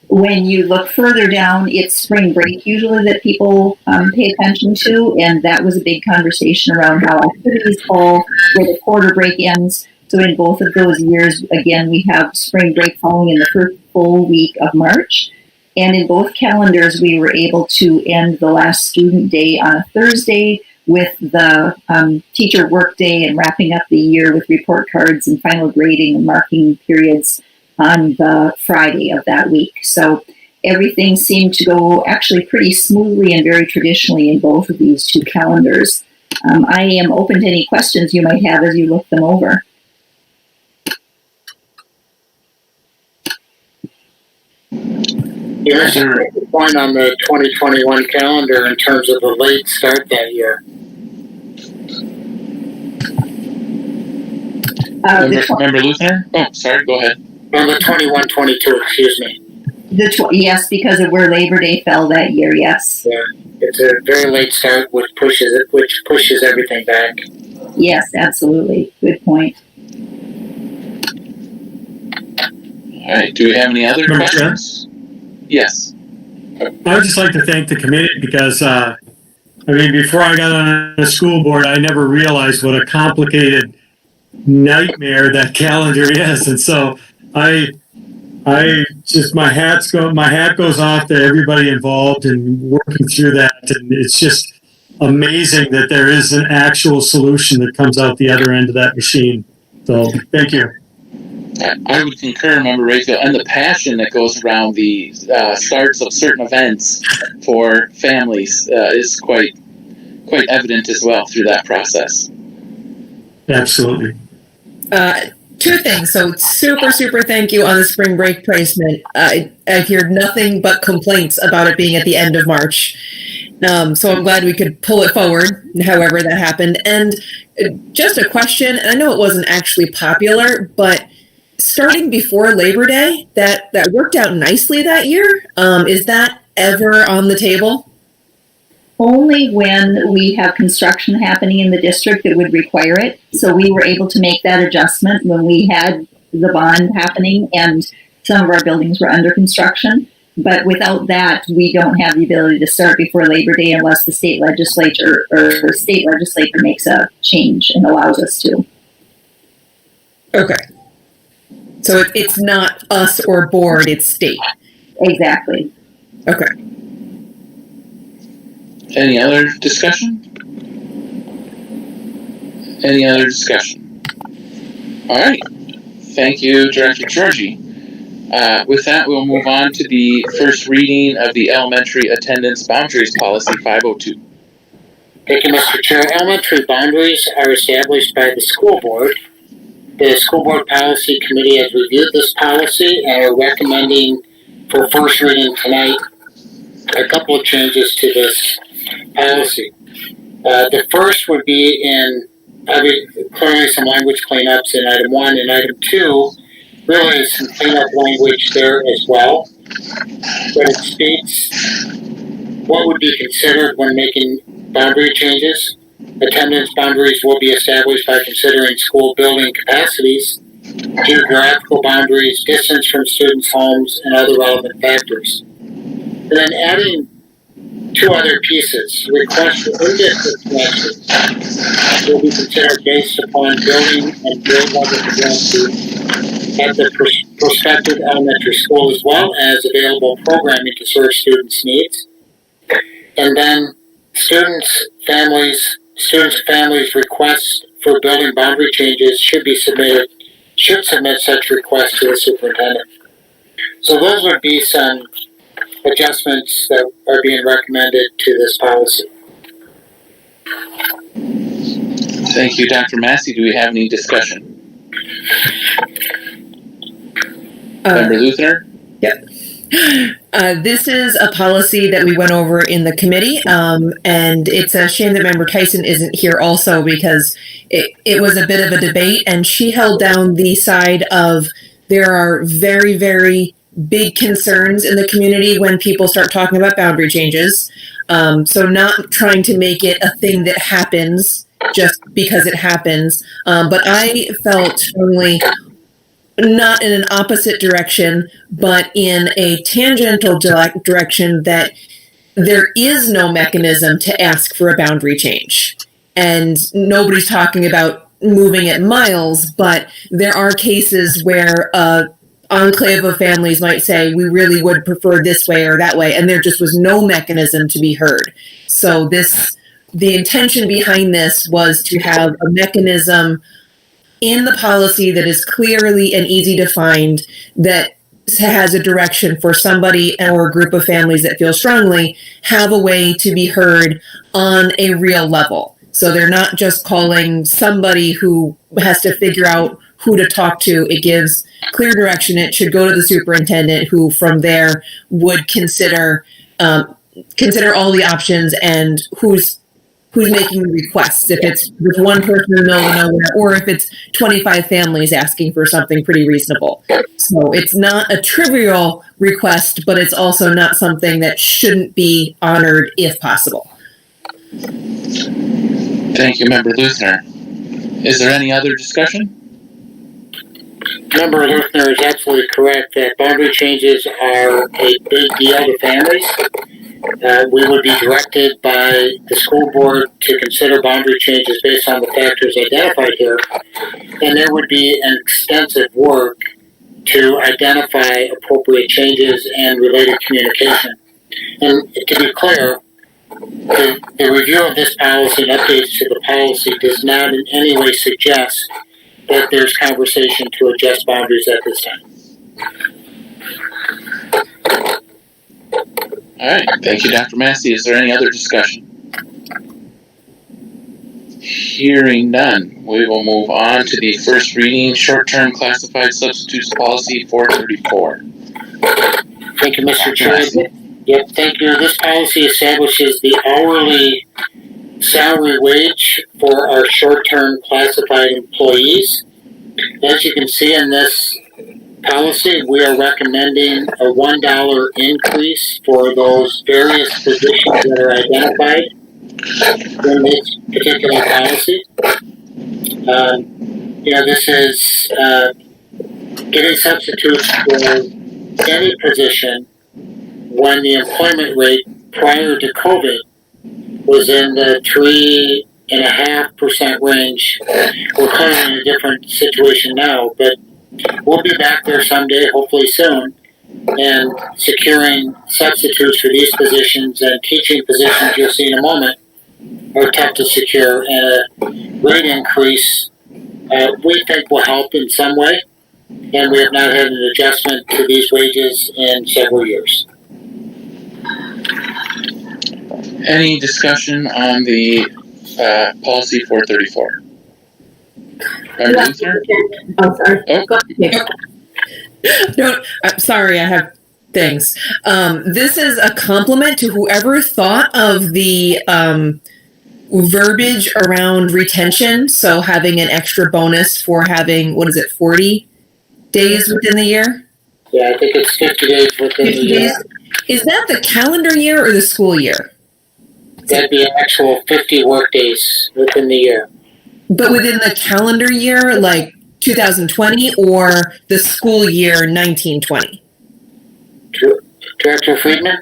When you look further down, it's spring break usually that people pay attention to, and that was a big conversation around how activities fall, where the quarter break ends. So in both of those years, again, we have spring break falling in the first full week of March. And in both calendars, we were able to end the last student day on a Thursday with the teacher work day and wrapping up the year with report cards and final grading and marking periods on the Friday of that week. So everything seemed to go actually pretty smoothly and very traditionally in both of these two calendars. I am open to any questions you might have as you look them over. You missed a point on the 2021 calendar in terms of the late start that year. Member Luther? Oh, sorry, go ahead. On the 21-22, excuse me. Yes, because of where Labor Day fell that year, yes. Yeah, it's a very late start, which pushes everything back. Yes, absolutely. Good point. All right. Do we have any other Member Chair? questions? Yes. I would just like to thank the committee because, I mean, before I got on the school board, I never realized what a complicated nightmare that calendar is. And so I just, my hat goes off to everybody involved in working through that. And it's just amazing that there is an actual solution that comes out the other end of that machine. So thank you. I would concur, Member Rayfield, and the passion that goes around the starts of certain events for families is quite evident as well through that process. Absolutely. Two things. So super thank you on the spring break placement. I've heard nothing but complaints about it being at the end of March. So I'm glad we could pull it forward, however that happened. And just a question, and I know it wasn't actually popular, but starting before Labor Day, that worked out nicely that year. Is that ever on the table? Only when we have construction happening in the district that would require it. So we were able to make that adjustment when we had the bond happening and some of our buildings were under construction. But without that, we don't have the ability to start before Labor Day unless the state legislature makes a change and allows us to. Okay. So it's not us or board, it's state. Exactly. Okay. Any other discussion? Any other discussion? All right. Thank you, Director Georgie. With that, we'll move on to the first reading of the Elementary Attendance Boundaries Policy 502. Thank you, Mr. Chair. Elementary boundaries are established by the school board. The School Board Policy Committee has reviewed this policy and are recommending for first reading tonight a couple of changes to this policy. The first would be in clearly some language cleanups in item 1 and item 2. Really is some cleanup language there as well. But it states what would be considered when making boundary changes. Attendance boundaries will be established by considering school building capacities, geographical boundaries, distance from students' homes, and other relevant factors. And then adding two other pieces. Requests for in-district connections will be considered based upon building and grade level capacity at the prospective elementary school, as well as available programming to serve students' needs. And then students' families' requests for building boundary changes should submit such requests to the superintendent. So those would be some adjustments that are being recommended to this policy. Thank you, Dr. Massey. Do we have any discussion? Member Luthner? Yep. This is a policy that we went over in the committee, and it's a shame that Member Tyson isn't here also because it was a bit of a debate, and she held down the side of there are very, very big concerns in the community when people start talking about boundary changes. So not trying to make it a thing that happens just because it happens, but I felt strongly not in an opposite direction, but in a tangential direction that there is no mechanism to ask for a boundary change. And nobody's talking about moving it miles, but there are cases where enclave of families might say, we really would prefer this way or that way, and there just was no mechanism to be heard. So the intention behind this was to have a mechanism in the policy that is clearly and easy to find, that has a direction for somebody or a group of families that feel strongly, have a way to be heard on a real level. So they're not just calling somebody who has to figure out who to talk to. It gives clear direction. It should go to the superintendent, who from there would consider all the options and who's making the requests, if it's with one person in the middle of nowhere, or if it's 25 families asking for something pretty reasonable. So it's not a trivial request, but it's also not something that shouldn't be honored if possible. Thank you, Member Luthner. Is there any other discussion? Member Luthner is absolutely correct that boundary changes are a big deal to families. We would be directed by the school board to consider boundary changes based on the factors identified here, and there would be an extensive work to identify appropriate changes and related communication. And to be clear, the review of this policy and updates to the policy does not in any way suggest that there's conversation to adjust boundaries at this time. All right. Thank you, Dr. Massey. Is there any other discussion? Hearing none, we will move on to the first reading, short-term classified substitutes policy 434. Thank you, Mr. Chair. Yep, thank you. This policy establishes the hourly salary wage for our short-term classified employees. As you can see in this policy, we are recommending a $1 increase for those various positions that are identified in this particular policy. This is giving substitutes for any position when the employment rate prior to COVID was in the 3.5% range. We're kind of in a different situation now, but we'll be back there someday, hopefully soon, and securing substitutes for these positions and teaching positions you'll see in a moment are tough to secure, and a rate increase we think will help in some way, and we have not had an adjustment to these wages in several years. Any discussion on the policy 434? Member Luthner? Oh, sorry. Oh. Go ahead. No, I'm sorry, I have things. This is a compliment to whoever thought of the verbiage around retention. So having an extra bonus for having, 40 days within the year? Yeah, I think it's 50 days within the year. Is that the calendar year or the school year? That'd be an actual 50 work days within the year. But within the calendar year, like 2020, or the school year 1920? Director Friedman?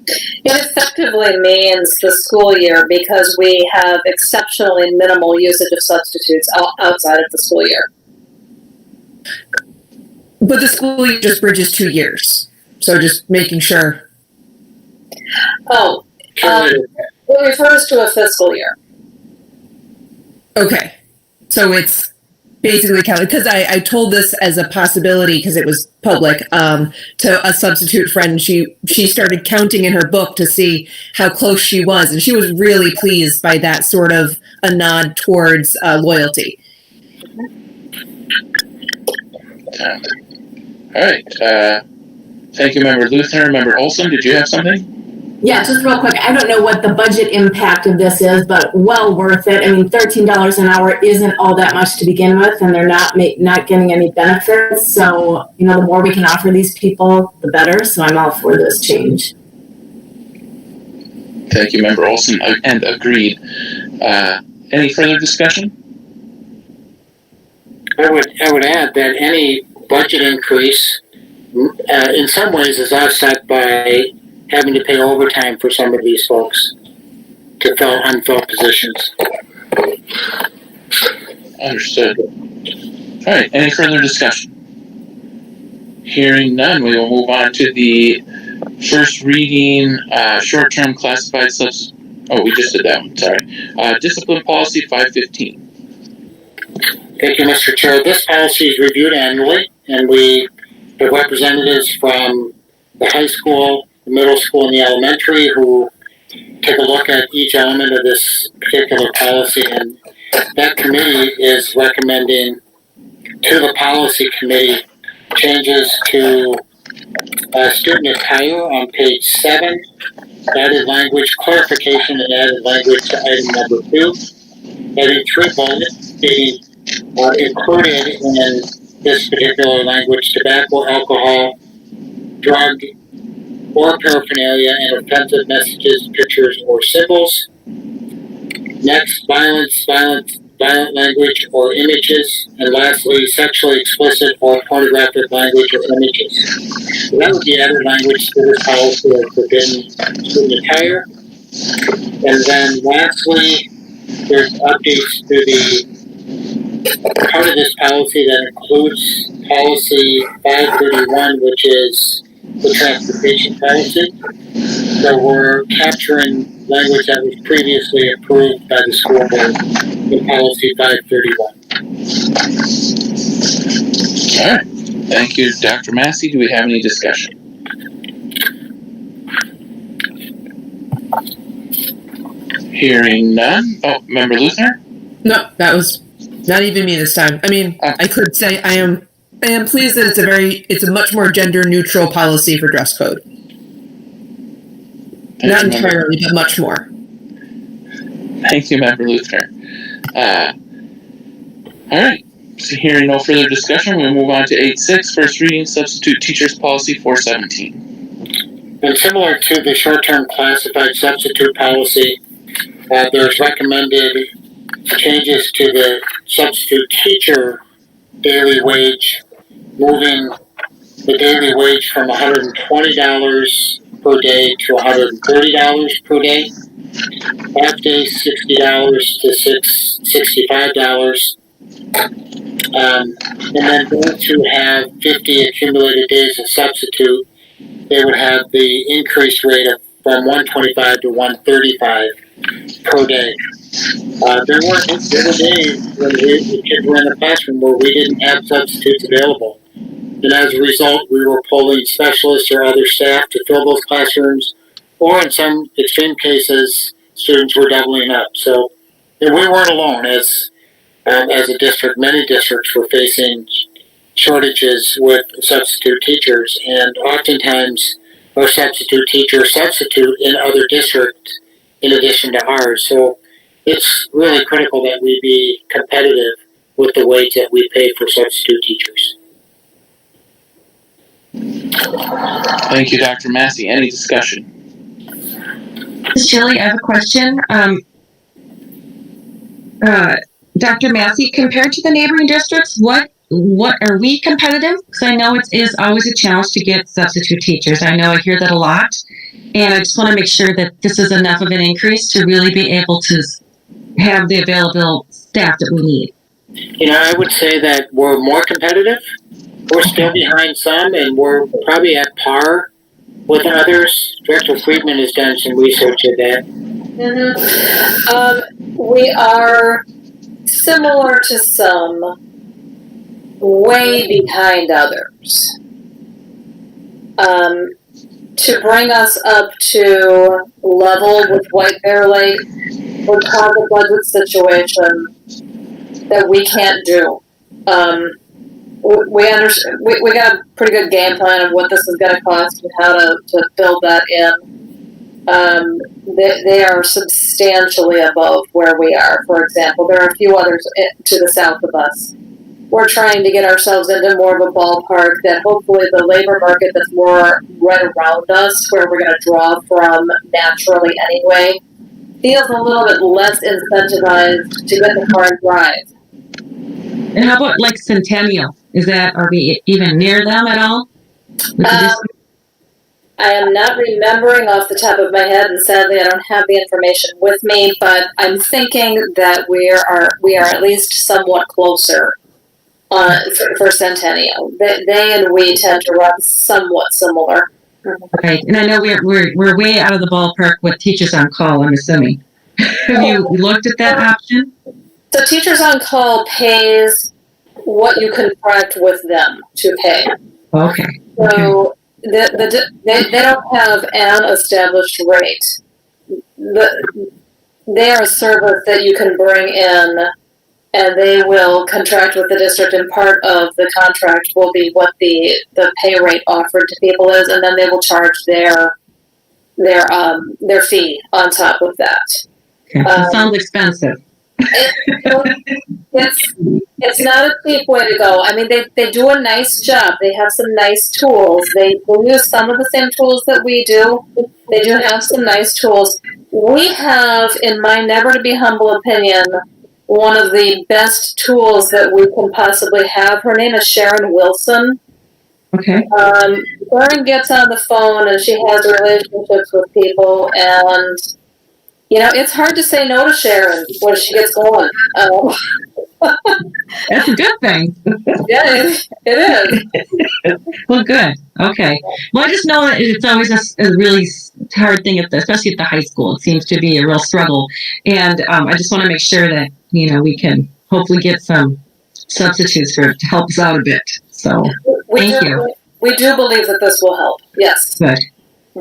It effectively means the school year because we have exceptionally minimal usage of substitutes outside of the school year. But the school year just bridges 2 years. So just making sure. Oh, it refers to a fiscal year. Okay. So it's basically counted, because I told this as a possibility because it was public to a substitute friend. She started counting in her book to see how close she was, and she was really pleased by that sort of a nod towards loyalty. All right. Thank you, Member Luthner. Member Olson, did you have something? Yeah, just real quick. I don't know what the budget impact of this is, but well worth it. I mean, $13 an hour isn't all that much to begin with, and they're not getting any benefits. So, the more we can offer these people, the better. So I'm all for this change. Thank you, Member Olson, and agreed. Any further discussion? I would add that any budget increase, in some ways, is offset by having to pay overtime for some of these folks to fill unfilled positions. Understood. All right. Any further discussion? Hearing none, we will move on to the first reading, short-term classified subs. Oh, we just did that one. Sorry. Discipline policy 515. Thank you, Mr. Chair. This policy is reviewed annually, and we have representatives from the high school, the middle school, and the elementary who take a look at each element of this particular policy, and that committee is recommending to the policy committee changes to student attire on page 7, added language clarification and added language to item number 2, adding 3 bullets being included in this particular language: tobacco, alcohol, drug, or paraphernalia, and offensive messages, pictures, or symbols. Next, violence violent language or images, and lastly, sexually explicit or pornographic language or images. So that would be added language to this policy of forbidden student attire. And then lastly, there's updates to the part of this policy that includes policy 531, which is the transportation policy. So we're capturing language that was previously approved by the school board in policy 531. All right. Thank you, Dr. Massey. Do we have any discussion? Hearing none. Oh, Member Luthner? No, that was not even me this time. I mean, I could say I am pleased that it's a much more gender neutral policy for dress code. Not entirely, but much more. Thank you, Member Luthner. All right. So hearing no further discussion, we'll move on to 8.6, first reading, substitute teachers policy 417. And similar to the short-term classified substitute policy, there's recommended changes to the substitute teacher daily wage, moving the daily wage from $120 per day to $130 per day. Half day $60 to $65. And then those who have 50 accumulated days of substitute, they would have the increased rate of from 125 to 135 per day. There were days when the kids were in the classroom where we didn't have substitutes available. And as a result, we were pulling specialists or other staff to fill those classrooms, or in some extreme cases, students were doubling up. So and we weren't alone. As a district, many districts were facing shortages with substitute teachers, and oftentimes our substitute teachers substitute in other districts in addition to ours. So it's really critical that we be competitive with the wage that we pay for substitute teachers. Thank you, Dr. Massey. Any discussion? Julie, I have a question. Dr. Massey, compared to the neighboring districts, what are we competitive? Because I know it is always a challenge to get substitute teachers. I know I hear that a lot, and I just want to make sure that this is enough of an increase to really be able to have the available staff that we need. You know, I would say that we're more competitive. We're still behind some, and we're probably at par with others. Director Friedman has done some research at that. We are similar to some, way behind others. To bring us up to level with White Bear Lake would cause a budget situation that we can't do. We understand. We got a pretty good game plan of what this is going to cost and how to build that in. They are substantially above where we are. For example, there are a few others to the south of us. We're trying to get ourselves into more of a ballpark that hopefully the labor market that's more right around us, where we're going to draw from naturally anyway, feels a little bit less incentivized to get the car and drive. And how about like Centennial? Are we even near them at all? I am not remembering off the top of my head, and sadly I don't have the information with me, but I'm thinking that we are at least somewhat closer for Centennial. They and we tend to run somewhat similar. Right, and I know we're way out of the ballpark with teachers on call, I'm assuming. Have you looked at that option? So Teachers on Call pays what you contract with them to pay. Okay. So they don't have an established rate. They are a service that you can bring in, and they will contract with the district, and part of the contract will be what the pay rate offered to people is, and then they will charge their fee on top of that. Okay. It sounds expensive. It's not a cheap way to go. I mean, they do a nice job. They have some nice tools. They use some of the same tools that we do. They do have some nice tools. We have, in my never to be humble opinion, one of the best tools that we can possibly have. Her name is Sharon Wilson. Okay. Sharon gets on the phone and she has relationships with people, and it's hard to say no to Sharon when she gets going. That's a good thing. Yeah, it is. Well, good. Okay. Well, I just know that it's always a really hard thing, especially at the high school. It seems to be a real struggle. And I just want to make sure that, we can hopefully get some substitutes to help us out a bit. So thank you. We do believe that this will help. Yes. Good.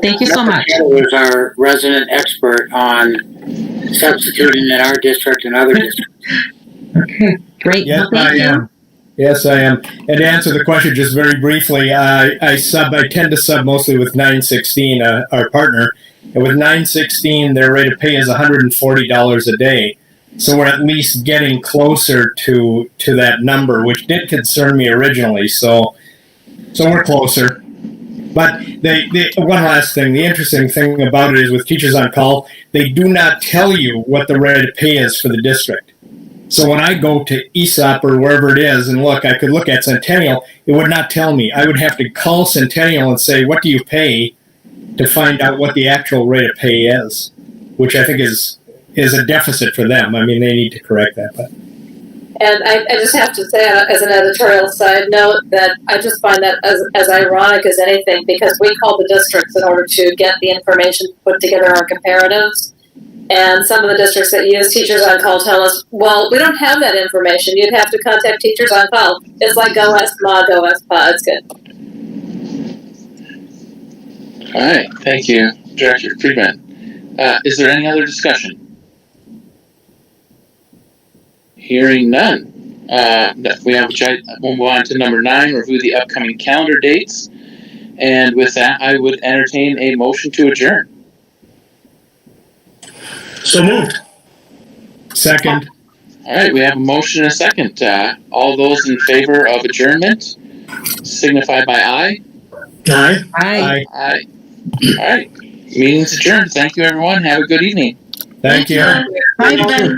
Thank you so much. Who's our resident expert on substituting in our district and other districts. Okay, great. Yes, Well, thank I you. am. Yes, I am. And to answer the question just very briefly, I tend to sub mostly with 916, our partner. And with 916, their rate of pay is $140 a day. So we're at least getting closer to that number, which did concern me originally. So we're closer. But one last thing, the interesting thing about it is with Teachers on Call, they do not tell you what the rate of pay is for the district. So when I go to ESOP or wherever it is and look, I could look at Centennial, it would not tell me. I would have to call Centennial and say, what do you pay, to find out what the actual rate of pay is, which I think is a deficit for them. I mean, they need to correct that. But. And I just have to say, as an editorial side note, that I just find that as ironic as anything, because we call the districts in order to get the information to put together our comparatives. And some of the districts that use Teachers on Call tell us, well, we don't have that information. You'd have to contact Teachers on Call. It's like go ask Ma, go ask Pa. It's good. All right. Thank you, Director Friedman. Is there any other discussion? Hearing none. We'll move on to number 9, review the upcoming calendar dates. And with that, I would entertain a motion to adjourn. So moved. Second. All right, we have a motion and a second. All those in favor of adjournment signify by aye. Aye. Aye. Aye. All right. Meeting's adjourned. Thank you, everyone. Have a good evening. Thank you. Bye, everybody.